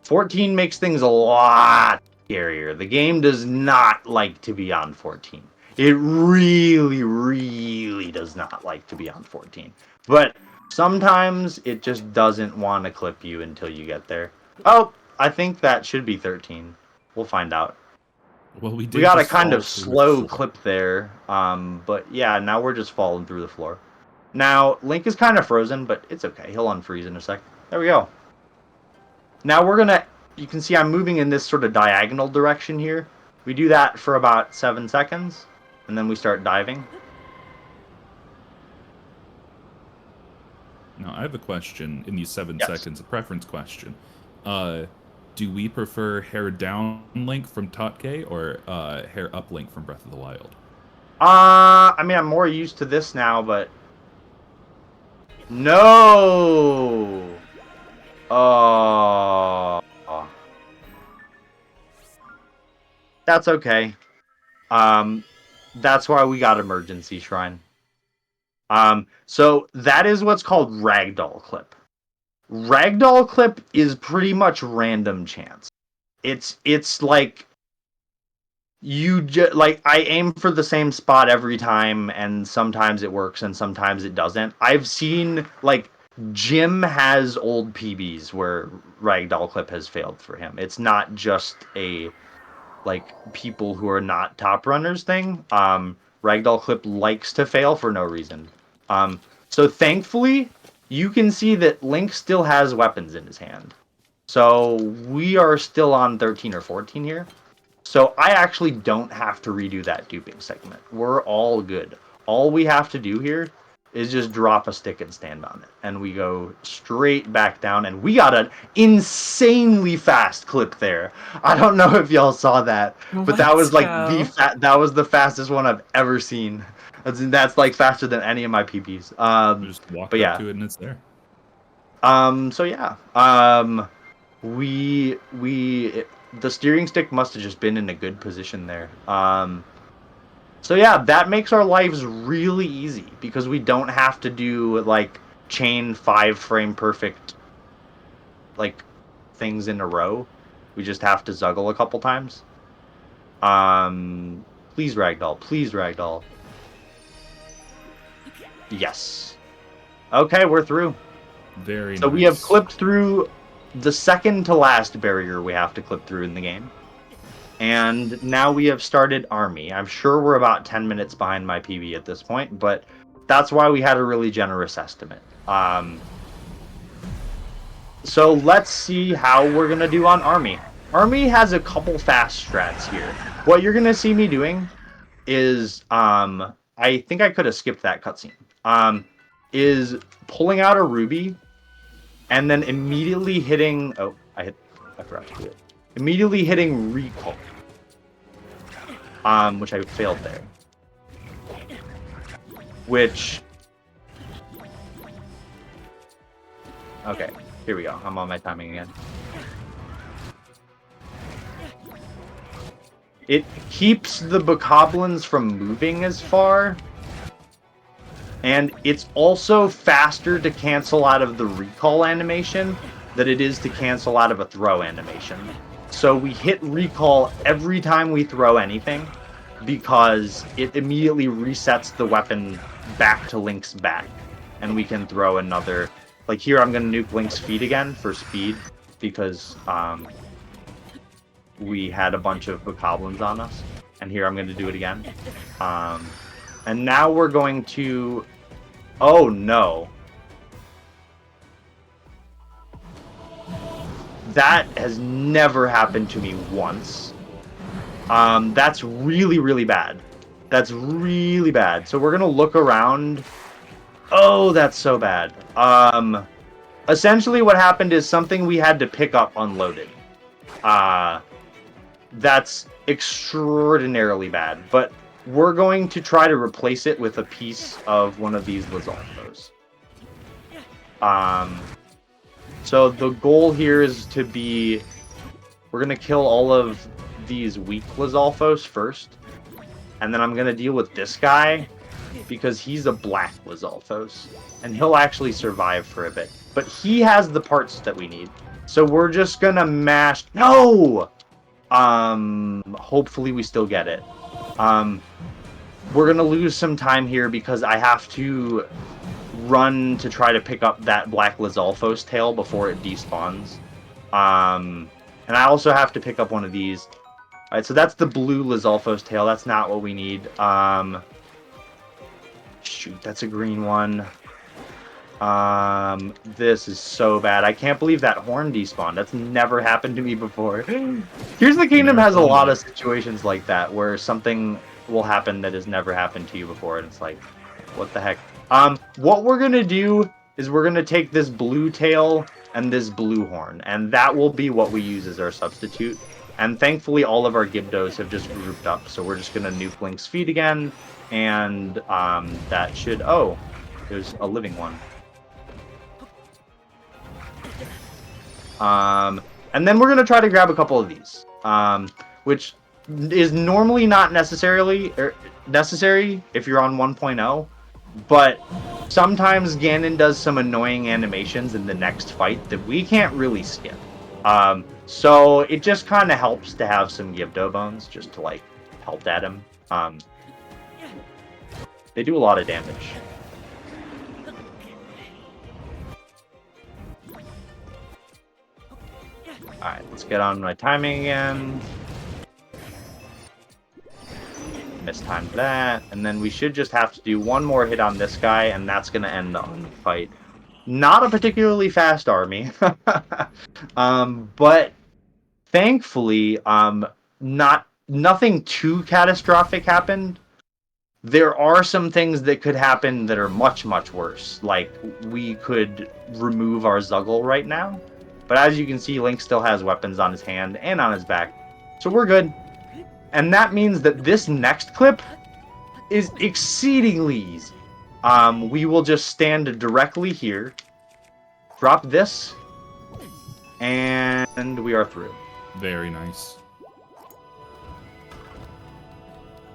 14 makes things a lot scarier. The game does not like to be on 14. It really, really does not like to be on 14. But sometimes it just doesn't want to clip you until you get there. Oh, I think that should be 13. We'll find out. Well, we got a just kind fall of through the slow floor. clip there. But yeah, now we're just falling through the floor. Now, Link is kind of frozen, but it's okay. He'll unfreeze in a sec. There we go. Now we're gonna, you can see I'm moving in this sort of diagonal direction here. We do that for about 7 seconds, and then we start diving. Now, I have a question in these 7 Yes. seconds, a preference question. Do we prefer hair down Link from Totke or hair up Link from Breath of the Wild? I mean, I'm more used to this now, but... No! Oh. That's okay. That's why we got Emergency Shrine. So that is what's called Ragdoll Clip. Ragdoll Clip is pretty much random chance. It's like like I aim for the same spot every time, and sometimes it works and sometimes it doesn't. I've seen like Jim has old PBs where Ragdoll Clip has failed for him. It's not just a like people who are not top runners thing. Ragdoll Clip likes to fail for no reason. So thankfully, you can see that Link still has weapons in his hand. So we are still on 13 or 14 here. So I actually don't have to redo that duping segment. We're all good. All we have to do here is just drop a stick and stand on it. And we go straight back down. And we got an insanely fast clip there. I don't know if y'all saw that. But that was like that was the fastest one I've ever seen. That's like faster than any of my PBs. We just walk but up yeah. to it and it's there. So yeah. The steering stick must have just been in a good position there. So yeah, that makes our lives really easy because we don't have to do like chain 5-frame perfect like things in a row. We just have to zuggle a couple times. Please ragdoll, please ragdoll. Yes. Okay, we're through. Very nice. So we have clipped through the second to last barrier we have to clip through in the game. And now we have started Army. I'm sure we're about 10 minutes behind my PB at this point, but that's why we had a really generous estimate. So let's see how we're going to do on Army. Army has a couple fast strats here. What you're going to see me doing is I think I could have skipped that cutscene. Is pulling out a ruby and then immediately hitting. Oh, I forgot to do it. Immediately hitting recall. Which I failed there. Which. Okay, here we go. I'm on my timing again. It keeps the bokoblins from moving as far. And it's also faster to cancel out of the recall animation than it is to cancel out of a throw animation. So we hit recall every time we throw anything because it immediately resets the weapon back to Link's back. And we can throw another... Like here I'm going to nuke Link's feet again for speed because we had a bunch of bokoblins on us. And here I'm going to do it again. And now we're going to... Oh no. That has never happened to me once. That's really, really bad. That's really bad. So we're gonna look around. Oh, that's so bad. Essentially what happened is something we had to pick up unloaded. That's extraordinarily bad, but we're going to try to replace it with a piece of one of these Lizalfos. So the goal here is to be... We're going to kill all of these weak Lizalfos first. And then I'm going to deal with this guy because he's a black Lizalfos. And he'll actually survive for a bit. But he has the parts that we need. So we're just going to mash... No! Hopefully we still get it. We're going to lose some time here because I have to run to try to pick up that black Lizalfos tail before it despawns. And I also have to pick up one of these. Alright, so that's the blue Lizalfos tail. That's not what we need. Shoot, that's a green one. This is so bad. I can't believe that horn despawned. That's never happened to me before. Here's the Kingdom has a lot of situations like that where something will happen that has never happened to you before, and it's like, what the heck? What we're gonna do is we're gonna take this blue tail and this blue horn, and that will be what we use as our substitute. And thankfully all of our Gibdos have just grouped up, so we're just gonna nuke Link's feet again, and that should... Oh, there's a living one. And then we're going to try to grab a couple of these, which is normally not necessary if you're on 1.0, but sometimes Ganon does some annoying animations in the next fight that we can't really skip. So it just kind of helps to have some Gibdo bones just to, like, help at him. They do a lot of damage. Alright, let's get on my timing again. Mistimed that. And then we should just have to do one more hit on this guy, and that's going to end the fight. Not a particularly fast army. But thankfully, nothing too catastrophic happened. There are some things that could happen that are much, much worse. Like, we could remove our Zuggle right now. But as you can see, Link still has weapons on his hand and on his back. So we're good. And that means that this next clip is exceedingly easy. We will just stand directly here, drop this, and we are through. Very nice.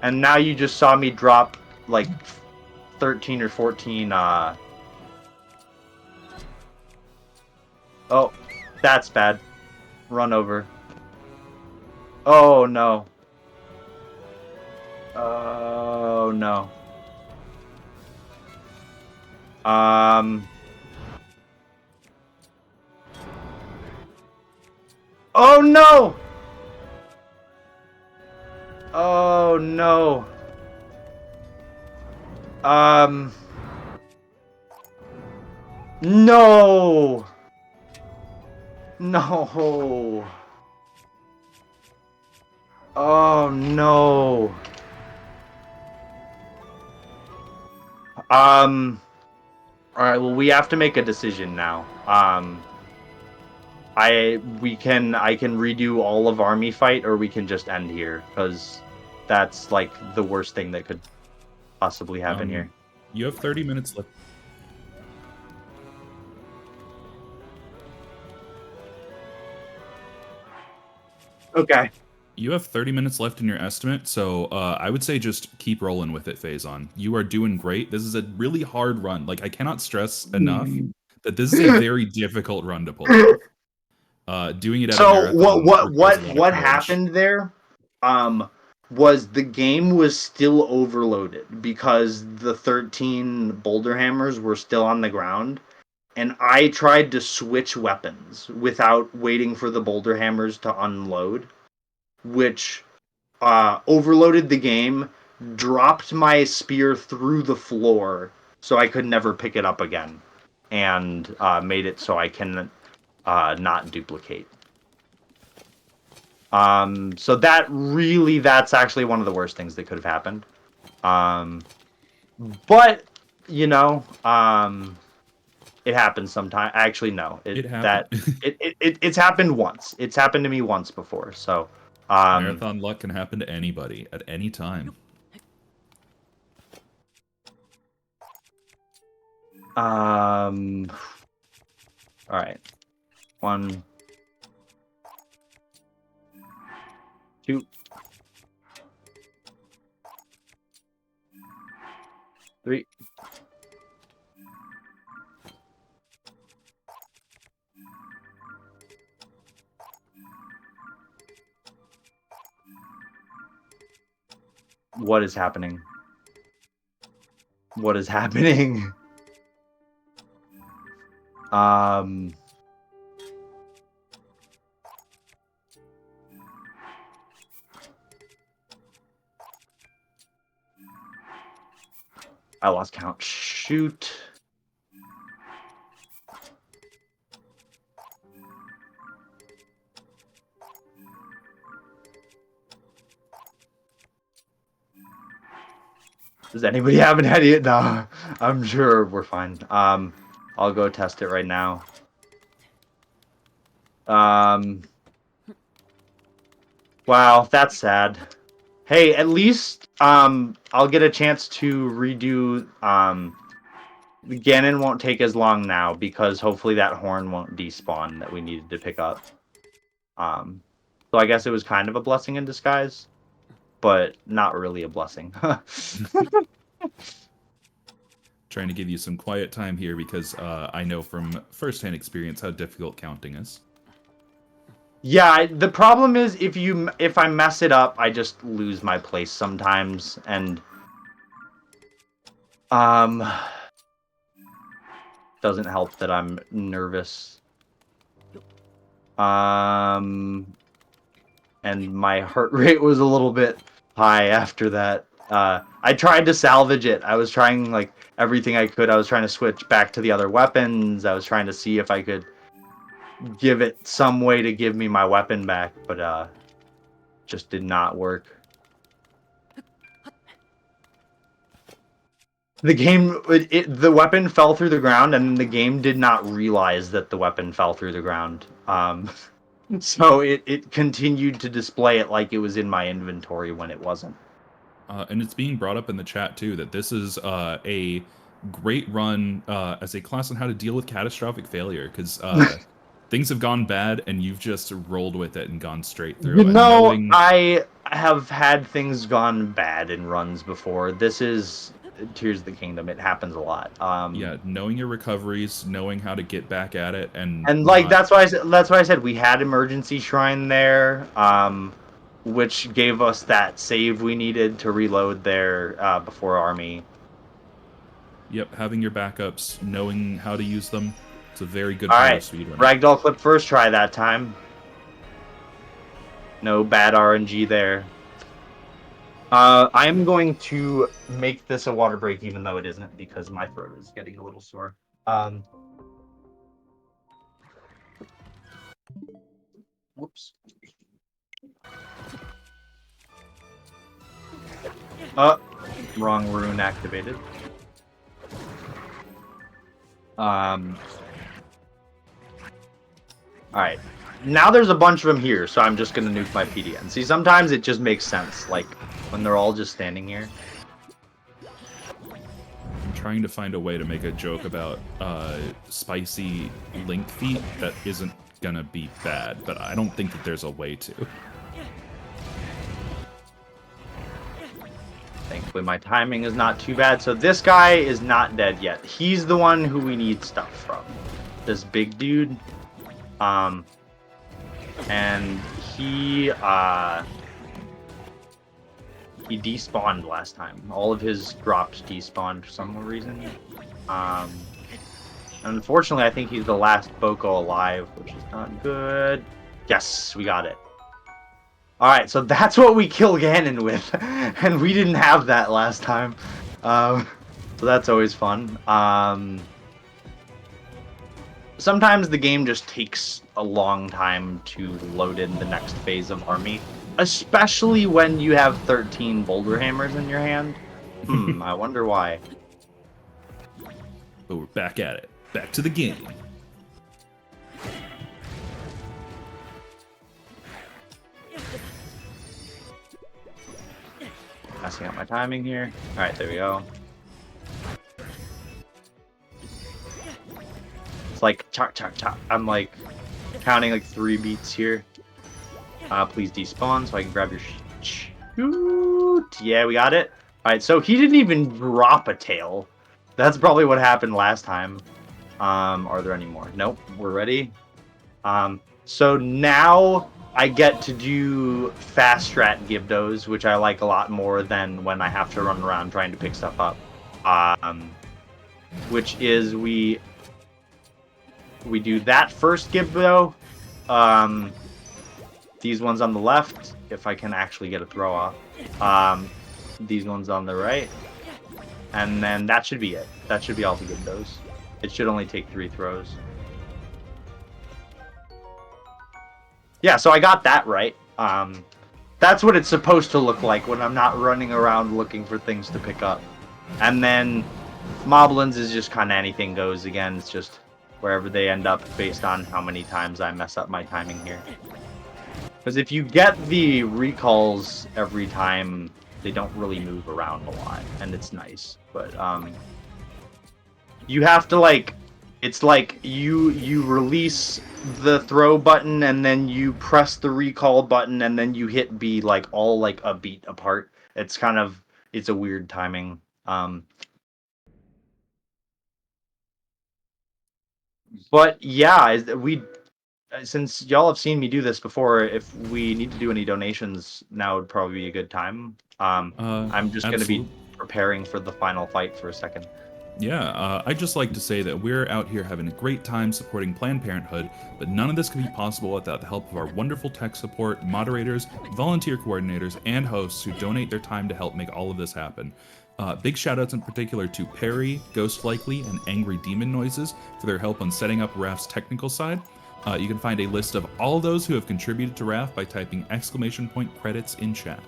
And now you just saw me drop like 13 or 14. Oh, that's bad. Run over. Oh no. Oh no. Oh no! Oh no. No! No! Oh no! All right. Well, we have to make a decision now. I can redo all of army fight, or we can just end here because that's like the worst thing that could possibly happen here. You have 30 minutes left. Okay. You have 30 minutes left in your estimate, so I would say just keep rolling with it, Phazon. You are doing great. This is a really hard run. Like, I cannot stress enough that this is a very difficult run to pull off. Doing it at a So marathon requires a lot of what courage. happened there? Was the game was still overloaded because the 13 boulder hammers were still on the ground, and I tried to switch weapons without waiting for the boulder hammers to unload, which overloaded the game, dropped my spear through the floor, so I could never pick it up again, and made it so I can not duplicate. So that's actually one of the worst things that could have happened. But you know, it happens sometimes. Actually, no, It happened. it's happened once. It's happened to me once before. So, um, Marathon luck can happen to anybody at any time. all right, 1, 2, 3. What is happening? What is happening? Um, I lost count. Shoot. Does anybody have an idea? No, I'm sure we're fine. I'll go test it right now. Wow, that's sad. Hey, at least I'll get a chance to redo Ganon won't take as long now because hopefully that horn won't despawn that we needed to pick up. So I guess it was kind of a blessing in disguise, but not really a blessing. Trying to give you some quiet time here because I know from firsthand experience how difficult counting is. Yeah, the problem is if I mess it up, I just lose my place sometimes, and doesn't help that I'm nervous. And my heart rate was a little bit high after that. I tried to salvage it. I was trying like everything I could. I was trying to switch back to the other weapons. I was trying to see if I could give it some way to give me my weapon back, but just did not work. The game, the weapon fell through the ground, and the game did not realize that the weapon fell through the ground. So it continued to display it like it was in my inventory when it wasn't. And it's being brought up in the chat too that this is a great run as a class on how to deal with catastrophic failure because things have gone bad and you've just rolled with it and gone straight through. You And know, knowing, I have had things gone bad in runs before. This is Tears of the Kingdom. It happens a lot. yeah, knowing your recoveries, knowing how to get back at it, and And like not that's why I said we had emergency shrine there, which gave us that save we needed to reload there before army. yep, having your backups, knowing how to use them. It's a very good All part of right, speedrunning. ragdoll clip first try that time. No bad RNG there. I am going to make this a water break, even though it isn't, because my throat is getting a little sore. Whoops. Wrong rune activated. Alright. Now there's a bunch of them here, so I'm just gonna nuke my PDN. See, sometimes it just makes sense, like, when they're all just standing here. I'm trying to find a way to make a joke about spicy link feet that isn't gonna be bad, but I don't think that there's a way to. Thankfully, my timing is not too bad. So this guy is not dead yet. He's the one who we need stuff from. This big dude. And he despawned last time. All of his drops despawned for some reason. Unfortunately, I think he's the last Boko alive, which is not good. Yes, we got it. Alright, so that's what we kill Ganon with. And we didn't have that last time. So that's always fun. Sometimes the game just takes a long time to load in the next phase of army. Especially when you have 13 boulder hammers in your hand. I wonder why. But we're back at it. Back to the game. Messing up my timing here. Alright, there we go. It's like chop, chop, chop. I'm like counting like 3 beats here. Please despawn so I can grab your shoot. Yeah, we got it. Alright, so he didn't even drop a tail. That's probably what happened last time. Are there any more? Nope, we're ready. So now I get to do fast strat Gibdos, which I like a lot more than when I have to run around trying to pick stuff up. Which is we do that first Gibdo. These ones on the left, if I can actually get a throw off. These ones on the right. And then that should be it. That should be all the Gibdos. It should only take 3 throws. Yeah, so I got that right. That's what it's supposed to look like when I'm not running around looking for things to pick up. And then Moblins is just kind of anything goes again. It's just wherever they end up based on how many times I mess up my timing here. Because if you get the recalls every time, they don't really move around a lot, and it's nice. But you have to like, it's like you release the throw button and then you press the recall button and then you hit B like all like a beat apart. It's kind of, it's a weird timing. But yeah, since y'all have seen me do this before, if we need to do any donations, now would probably be a good time. I'm just going to be preparing for the final fight for a second. Yeah, I'd just like to say that we're out here having a great time supporting Planned Parenthood, but none of this could be possible without the help of our wonderful tech support, moderators, volunteer coordinators, and hosts who donate their time to help make all of this happen. Big shoutouts in particular to Perry, Ghost Likely, and Angry Demon Noises for their help on setting up RAF's technical side. You can find a list of all those who have contributed to RAF by typing !credits in chat.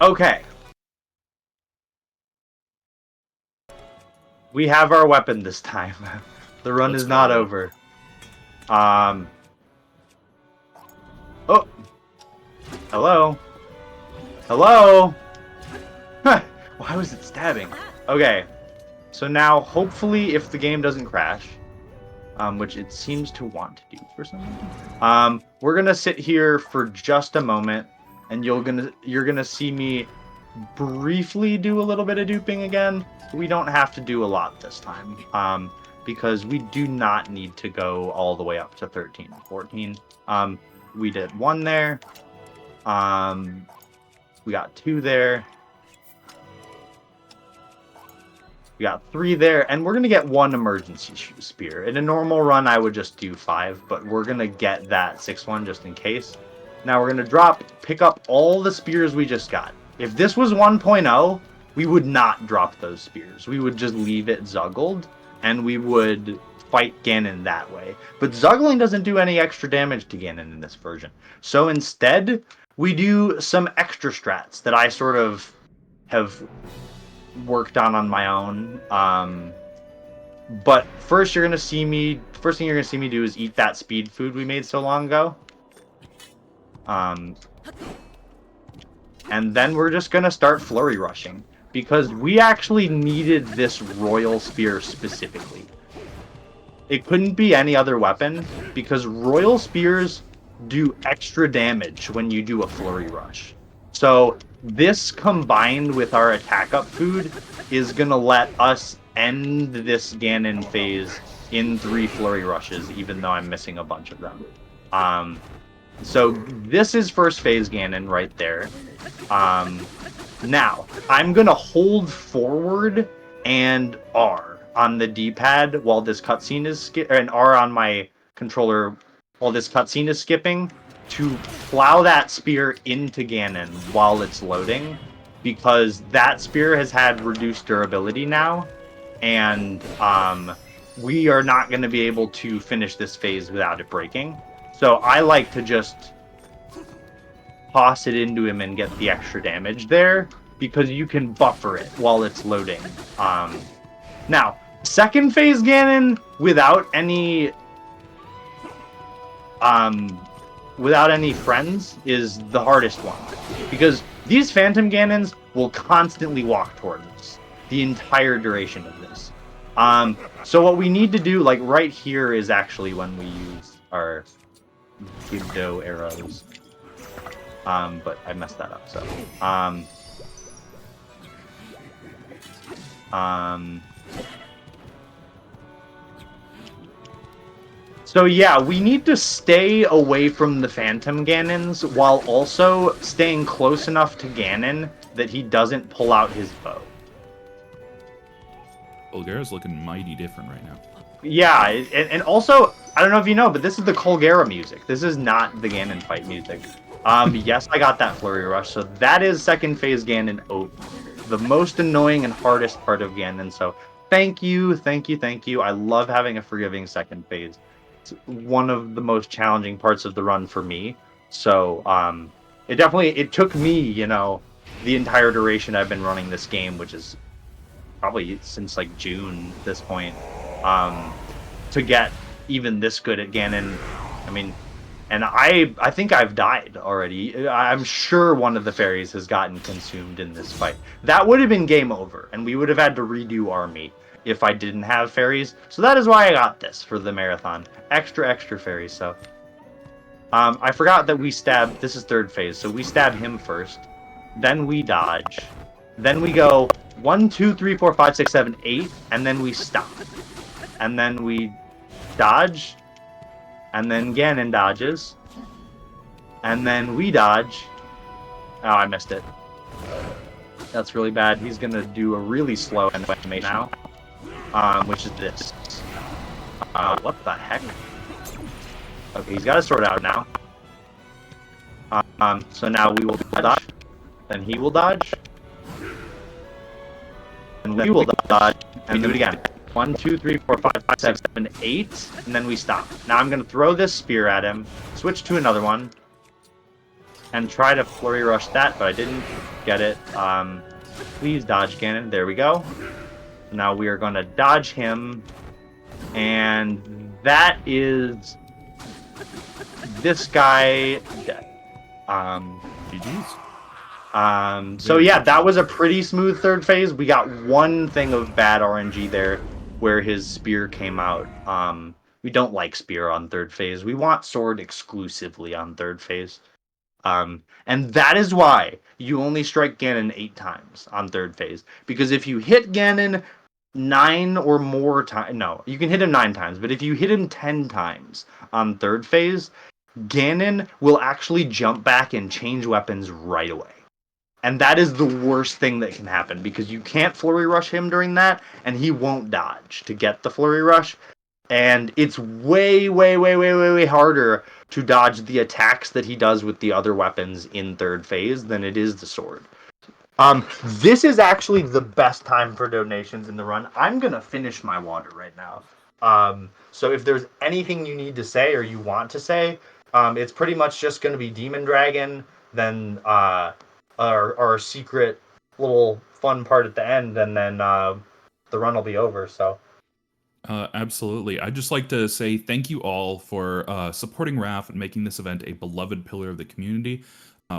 Okay. We have our weapon this time. The run is not over. Oh. Hello. Hello. Why was it stabbing? Okay. So now, hopefully, if the game doesn't crash, which it seems to want to do for some reason, we're gonna sit here for just a moment, and you're gonna see me briefly do a little bit of duping again. We don't have to do a lot this time, because we do not need to go all the way up to 13 and 14. We did 1 there. We got 2 there. We got 3 there, and we're going to get 1 emergency spear. In a normal run, I would just do 5, but we're going to get that 6th one just in case. Now we're going to pick up all the spears we just got. If this was 1.0, we would not drop those spears. We would just leave it zuggled, and we would fight Ganon that way. But zuggling doesn't do any extra damage to Ganon in this version. So instead, we do some extra strats that I sort of have worked on my own. But first thing you're gonna see me do is eat that speed food we made so long ago. And then we're just gonna start flurry rushing because we actually needed this royal spear specifically. It couldn't be any other weapon because royal spears do extra damage when you do a flurry rush. So this combined with our attack up food is gonna let us end this Ganon phase in 3 flurry rushes, even though I'm missing a bunch of them. So this is first phase Ganon right there. Now I'm gonna hold forward and R on the D-pad while this cutscene is and R on my controller while this cutscene is skipping to plow that spear into Ganon while it's loading, because that spear has had reduced durability now, and we are not going to be able to finish this phase without it breaking. So I like to just toss it into him and get the extra damage there, because you can buffer it while it's loading. Now, second phase Ganon without any friends is the hardest one, because these Phantom Ganons will constantly walk towards us the entire duration of this. So what we need to do, like right here, is actually when we use our Gibdo arrows. But I messed that up, so. So yeah, we need to stay away from the Phantom Ganons while also staying close enough to Ganon that he doesn't pull out his bow. Bulgara's looking mighty different right now. Yeah, and also, I don't know if you know, but this is the Colgera music. This is not the Ganon fight music. Yes, I got that Flurry Rush, so that is second phase Ganon over. The most annoying and hardest part of Ganon, so thank you. I love having a forgiving second phase. It's one of the most challenging parts of the run for me. So, it took me, the entire duration I've been running this game, which is probably since like June at this point, to get even this good at Ganon. I mean, and I think I've died already. I'm sure one of the fairies has gotten consumed in this fight. That would have been game over, and we would have had to redo Army if I didn't have fairies. So that is why I got this for the marathon. Extra fairies, so. I forgot that we stab, this is third phase, so we stab him first. Then we dodge. Then we go 1, 2, 3, 4, 5, 6, 7, 8, and then we stop. And then we dodge. And then Ganon dodges. And then we dodge. Oh, I missed it. That's really bad. He's gonna do a really slow animation now. Which is this. What the heck? Okay, he's got his sword out now. So now we will dodge. Then he will dodge. And we will dodge. And do it again. 1, 2, 3, 4, 5, 6, 7, 8, and then we stop. Now I'm going to throw this spear at him, switch to another one, and try to flurry rush that, but I didn't get it. Please dodge Ganon. There we go. Now we are going to dodge him, and that is this guy dead. GG's. So yeah, that was a pretty smooth third phase. We got one thing of bad RNG there, where his spear came out. We don't like spear on third phase. We want sword exclusively on third phase. And that is why you only strike Ganon 8 times on third phase. Because if you hit Ganon 9 or more times, no, you can hit him 9 times, but if you hit him 10 times on third phase, Ganon will actually jump back and change weapons right away. And that is the worst thing that can happen, because you can't flurry rush him during that, and he won't dodge to get the flurry rush. And it's way harder to dodge the attacks that he does with the other weapons in third phase than it is the sword. This is actually the best time for donations in the run. I'm gonna finish my water right now. So if there's anything you need to say or you want to say, it's pretty much just gonna be Demon Dragon, then our secret little fun part at the end, and then the run will be over. So. Absolutely. I'd just like to say thank you all for supporting RAF and making this event a beloved pillar of the community.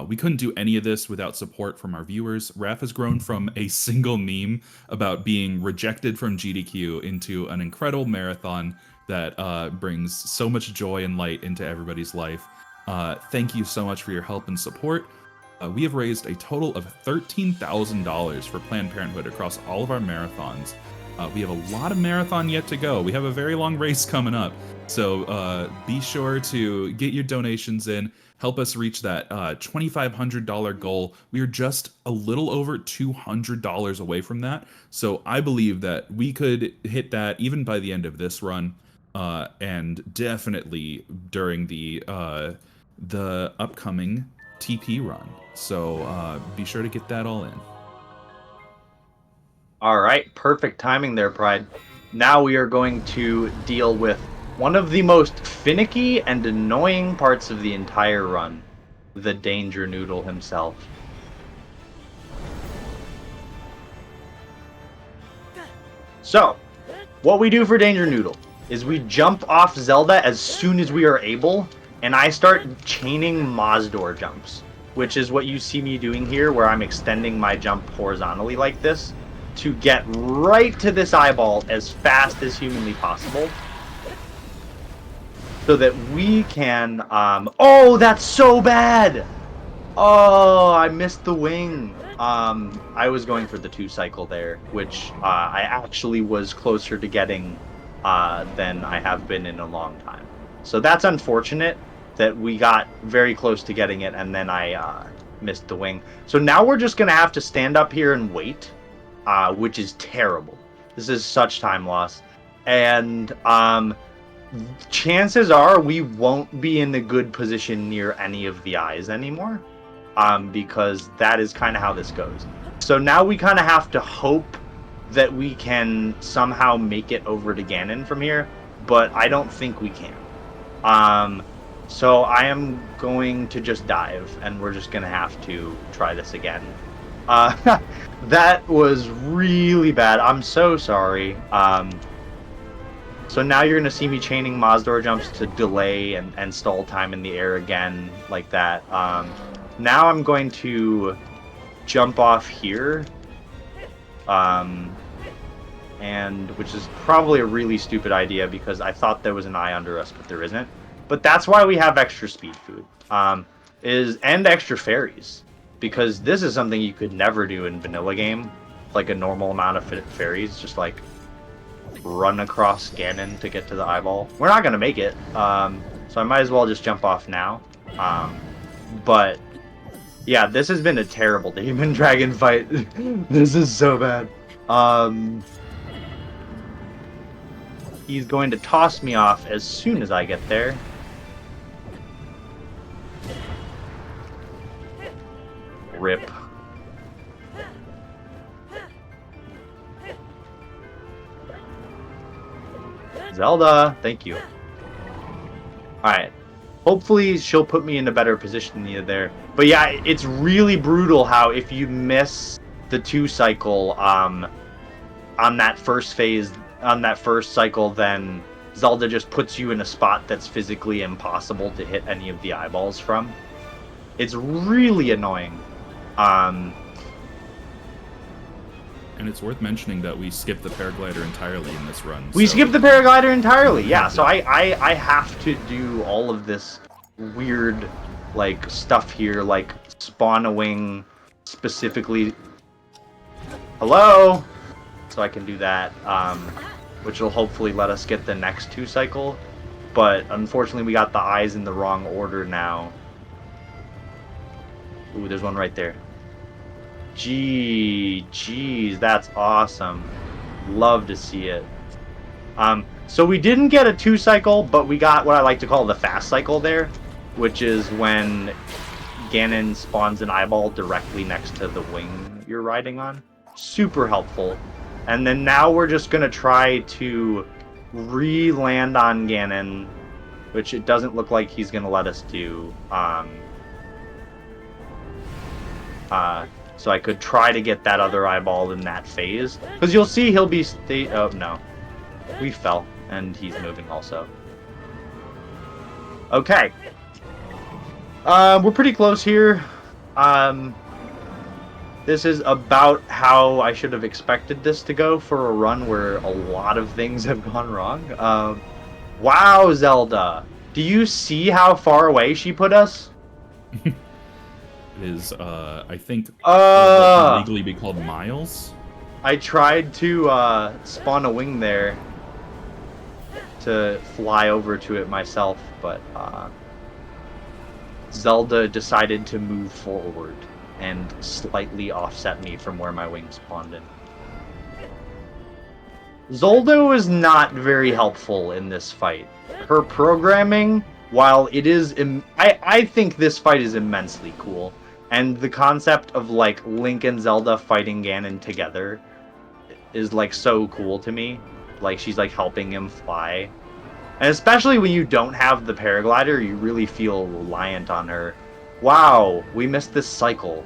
We couldn't do any of this without support from our viewers. RAF has grown from a single meme about being rejected from GDQ into an incredible marathon that brings so much joy and light into everybody's life. Thank you so much for your help and support. We have raised a total of $13,000 for Planned Parenthood across all of our marathons. We have a lot of marathon yet to go. We have a very long race coming up. So be sure to get your donations in. Help us reach that $2,500 goal. We are just a little over $200 away from that. So I believe that we could hit that even by the end of this run, and definitely during the upcoming TP run. So be sure to get that all in. All right, perfect timing there, Pride. Now we are going to deal with one of the most finicky and annoying parts of the entire run, the Danger Noodle himself. So, what we do for Danger Noodle is we jump off Zelda as soon as we are able, and I start chaining Mazdoor jumps, which is what you see me doing here, where I'm extending my jump horizontally like this, to get right to this eyeball as fast as humanly possible, so that we can, oh, that's so bad! Oh, I missed the wing. I was going for the 2-cycle there, which I actually was closer to getting than I have been in a long time. So that's unfortunate that we got very close to getting it, and then I missed the wing. So now we're just going to have to stand up here and wait. Which is terrible. This is such time loss. And chances are we won't be in a good position near any of the eyes anymore, because that is kind of how this goes. So now we kind of have to hope that we can somehow make it over to Ganon from here, but I don't think we can. So I am going to just dive, and we're just going to have to try this again. That was really bad. I'm so sorry. So now you're going to see me chaining Mazdoor jumps to delay and stall time in the air again, like that. Now I'm going to jump off here, and which is probably a really stupid idea because I thought there was an eye under us, but there isn't. But that's why we have extra speed food, and extra fairies. Because this is something you could never do in vanilla game, like a normal amount of fairies, just like run across Ganon to get to the eyeball. We're not gonna make it, so I might as well just jump off now. But yeah, this has been a terrible demon dragon fight. This is so bad. He's going to toss me off as soon as I get there. Rip. Zelda, thank you. Alright. Hopefully she'll put me in a better position than you there. But yeah, it's really brutal how if you miss the 2-cycle on that first phase, on that first cycle, then Zelda just puts you in a spot that's physically impossible to hit any of the eyeballs from. It's really annoying. And it's worth mentioning that we skipped the paraglider entirely in this run. We skipped the paraglider entirely, yeah. So I have to do all of this weird, like, stuff here, like spawn a wing specifically. Hello? So I can do that, which will hopefully let us get the next 2-cycle. But unfortunately, we got the eyes in the wrong order now. Ooh, there's one right there. Jeez, that's awesome. Love to see it. So we didn't get a 2-cycle, but we got what I like to call the fast cycle there, which is when Ganon spawns an eyeball directly next to the wing you're riding on. Super helpful. And then now we're just going to try to re-land on Ganon, which it doesn't look like he's going to let us do. so I could try to get that other eyeball in that phase. Because you'll see he'll be oh no, we fell, and he's moving also. Okay, we're pretty close here. This is about how I should have expected this to go for a run where a lot of things have gone wrong. Wow, Zelda, do you see how far away she put us? Is I think what would legally be called miles. I tried to spawn a wing there to fly over to it myself, but Zelda decided to move forward and slightly offset me from where my wing spawned in. Zoldo is not very helpful in this fight. Her programming, while it is... I think this fight is immensely cool. And the concept of, like, Link and Zelda fighting Ganon together is, like, so cool to me. Like, she's, like, helping him fly. And especially when you don't have the paraglider, you really feel reliant on her. Wow, we missed this cycle.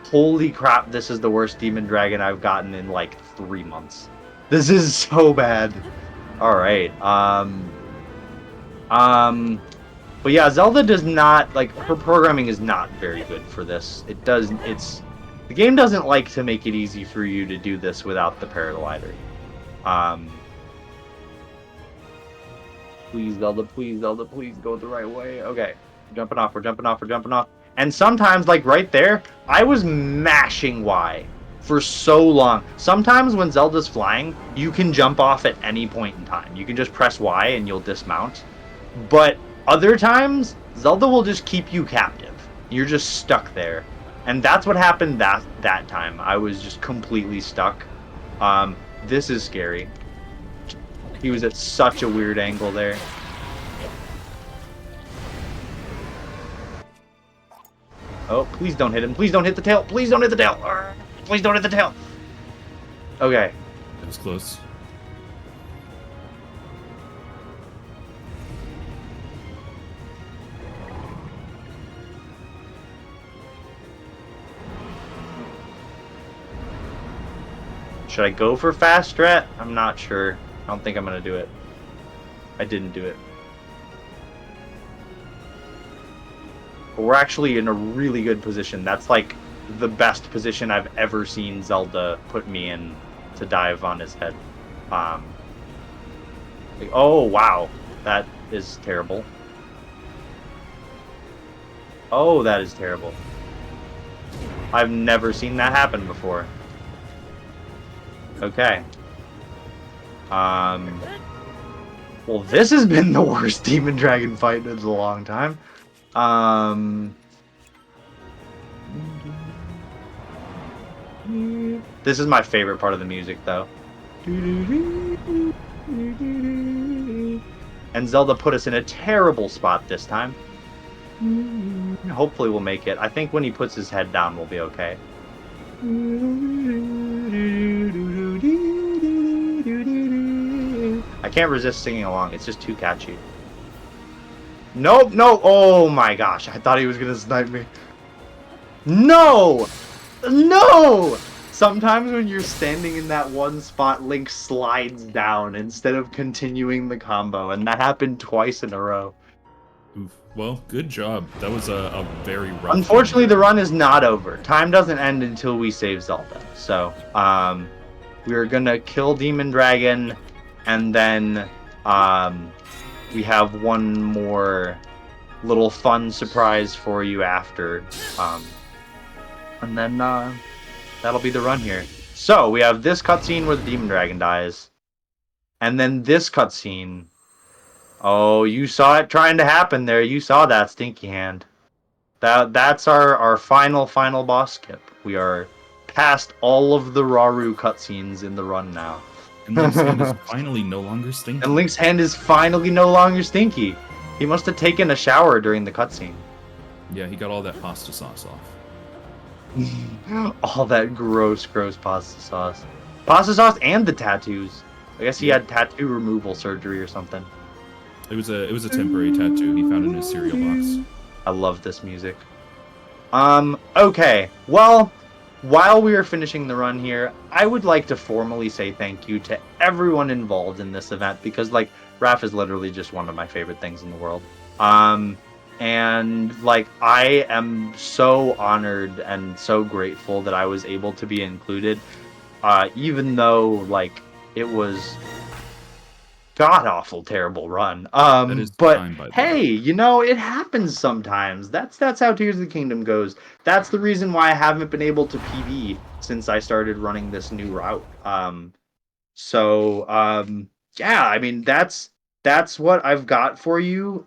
Holy crap, this is the worst Demon Dragon I've gotten in, like, 3 months. This is so bad. Alright, but yeah, Zelda does not, like, her programming is not very good for this. The game doesn't like to make it easy for you to do this without the paraglider. Please, Zelda, please go the right way. Okay, jumping off, we're jumping off. And sometimes, like right there, I was mashing Y for so long. Sometimes when Zelda's flying, you can jump off at any point in time. You can just press Y and you'll dismount. But other times, Zelda will just keep you captive. You're just stuck there. And that's what happened that time. I was just completely stuck. This is scary. He was at such a weird angle there. Oh, please don't hit him. Please don't hit the tail. Please don't hit the tail. Please don't hit the tail. Okay. That was close. Should I go for fast strat? I'm not sure. I don't think I'm gonna do it. I didn't do it. But we're actually in a really good position. That's like the best position I've ever seen Zelda put me in to dive on his head. Like, oh wow, that is terrible. Oh, that is terrible. I've never seen that happen before. Okay. Well, this has been the worst Demon Dragon fight in a long time. This is my favorite part of the music, though. And Zelda put us in a terrible spot this time. Hopefully we'll make it. I think when he puts his head down, we'll be okay. I can't resist singing along. It's just too catchy. Nope, no. Oh my gosh. I thought he was going to snipe me. No! No! Sometimes when you're standing in that one spot, Link slides down instead of continuing the combo. And that happened twice in a row. Oof. Well, good job. That was a very rough Unfortunately, the run is not over. Time doesn't end until we save Zelda. So, we're going to kill Demon Dragon. And then we have one more little fun surprise for you after. And then that'll be the run here. So we have this cutscene where the Demon Dragon dies. And then this cutscene. Oh, you saw it trying to happen there. You saw that, Stinky Hand. That's our final boss skip. We are past all of the Raru cutscenes in the run now. And Link's hand is finally no longer stinky. And Link's hand is finally no longer stinky. He must have taken a shower during the cutscene. Yeah, he got all that pasta sauce off. All that gross pasta sauce. Pasta sauce and the tattoos. I guess he had tattoo removal surgery or something. It was a temporary tattoo he found in his cereal box. I love this music. Okay. Well, while we are finishing the run here, I would like to formally say thank you to everyone involved in this event because, like, Raph is literally just one of my favorite things in the world. And like, I am so honored and so grateful that I was able to be included, even though like it was god awful terrible run. That is But time, by the way. hey, you know, it happens sometimes. That's how Tears of the Kingdom goes. That's the reason why I haven't been able to PV since I started running this new route. So yeah, I mean that's what I've got for you.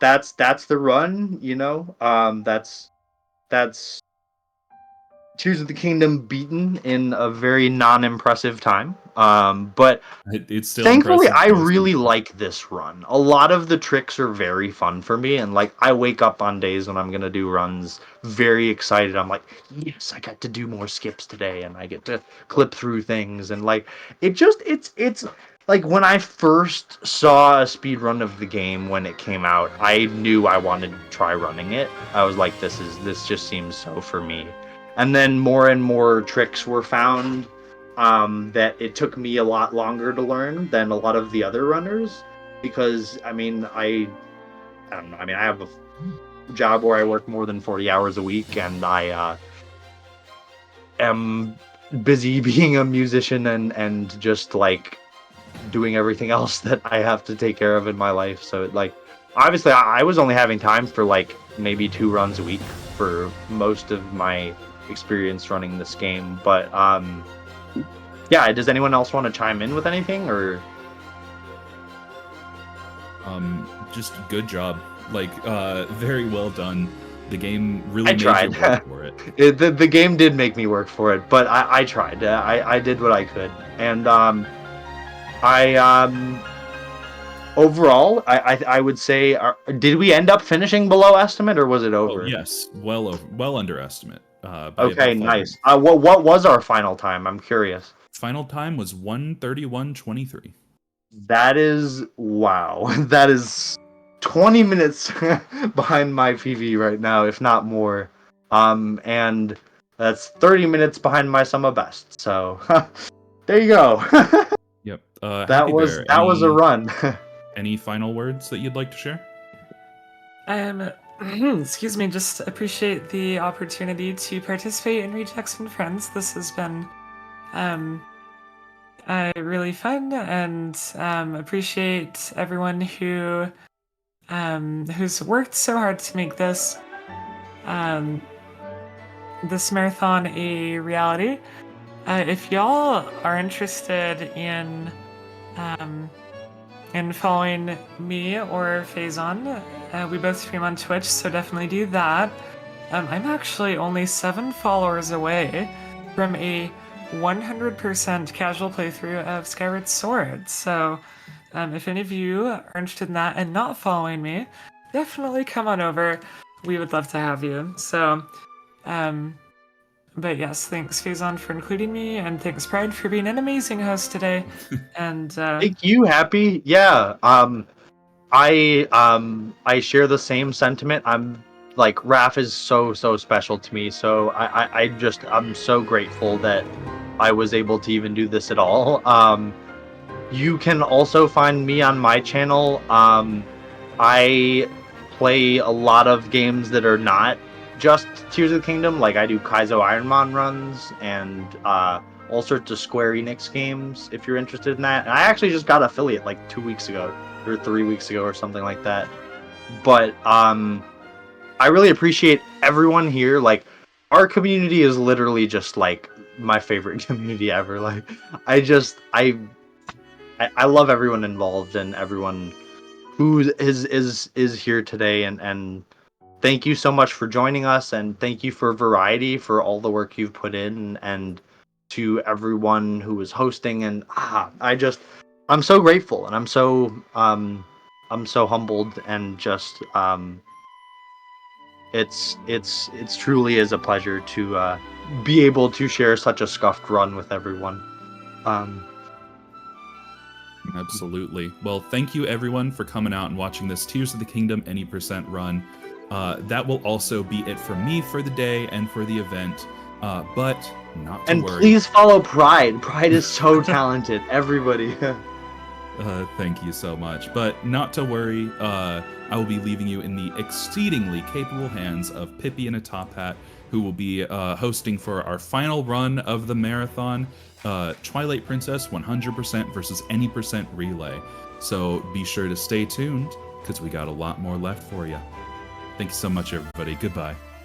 That's the run, you know. That's Tears of the Kingdom beaten in a very non-impressive time. But It's still thankfully, impressive I to most really people. like this run. A lot of the tricks are very fun for me, and like I wake up on days when I'm gonna do runs very excited. I'm like, yes, I got to do more skips today, and I get to clip through things, and like it's like when I first saw a speed run of the game when it came out, I knew I wanted to try running it. I was like, this just seems so for me. And then more and more tricks were found that it took me a lot longer to learn than a lot of the other runners because I mean I don't know, I mean I have a job where I work more than 40 hours a week and I am busy being a musician and just like doing everything else that I have to take care of in my life. So like obviously I was only having time for like maybe 2 runs a week for most of my experience running this game, but yeah, does anyone else want to chime in with anything or Just good job. Like, very well done. The game really I made tried. you work for it. The game did make me work for it, but I tried. I did what I could, and I overall I would say, did we end up finishing below estimate or was it Oh over? yes, well underestimate by Okay, about 5 minutes. nice. What was our final time? I'm curious. Final time was 1:31:23. That is wow. That is 20 minutes behind my PV right now, if not more. And that's 30 minutes behind my summer best. So there you go. Yep. that Happy was Bear. that was a run. Any final words that you'd like to share? Um, excuse me, just appreciate the opportunity to participate in Rejects and Friends. This has been um, really fun, and appreciate everyone who's worked so hard to make um, this marathon a reality. If y'all are interested um, in following me or Phazon, we both stream on Twitch, so definitely do that. I'm actually only 7 followers away from a 100% casual playthrough of Skyward Sword, so if any of you are interested in that and not following me, definitely come on over. We would love to have you. So, but yes, thanks Phazon for including me, and thanks Pride for being an amazing host today. And Thank you, Happy. Yeah. I share the same sentiment. I'm like Raph is so special to me. So I just I'm so grateful that I was able to even do this at all. You can also find me on my channel. I play a lot of games that are not just Tears of the Kingdom. Like I do Kaizo Ironmon runs and all sorts of Square Enix games. If you're interested in that, and I actually just got affiliate like 2 weeks ago or 3 weeks ago or something like that. But I really appreciate everyone here. Like our community is literally just like my favorite community ever. Like I just I love everyone involved and everyone who is here today and thank you so much for joining us and thank you for Variety for all the work you've put in and to everyone who was hosting and I'm so grateful and I'm so humbled and just it's truly is a pleasure to be able to share such a scuffed run with everyone. Um Absolutely. Well, thank you everyone for coming out and watching this Tears of the Kingdom any percent run. That will also be it for me for the day and for the event. But not to And worry. please follow Pride. Pride is so talented. Everybody. Thank you so much. But not to worry, I will be leaving you in the exceedingly capable hands of Pippi in a top hat, who will be hosting for our final run of the marathon, Twilight Princess 100% versus any percent relay. So be sure to stay tuned, because we got a lot more left for you. Thank you so much, everybody. Goodbye.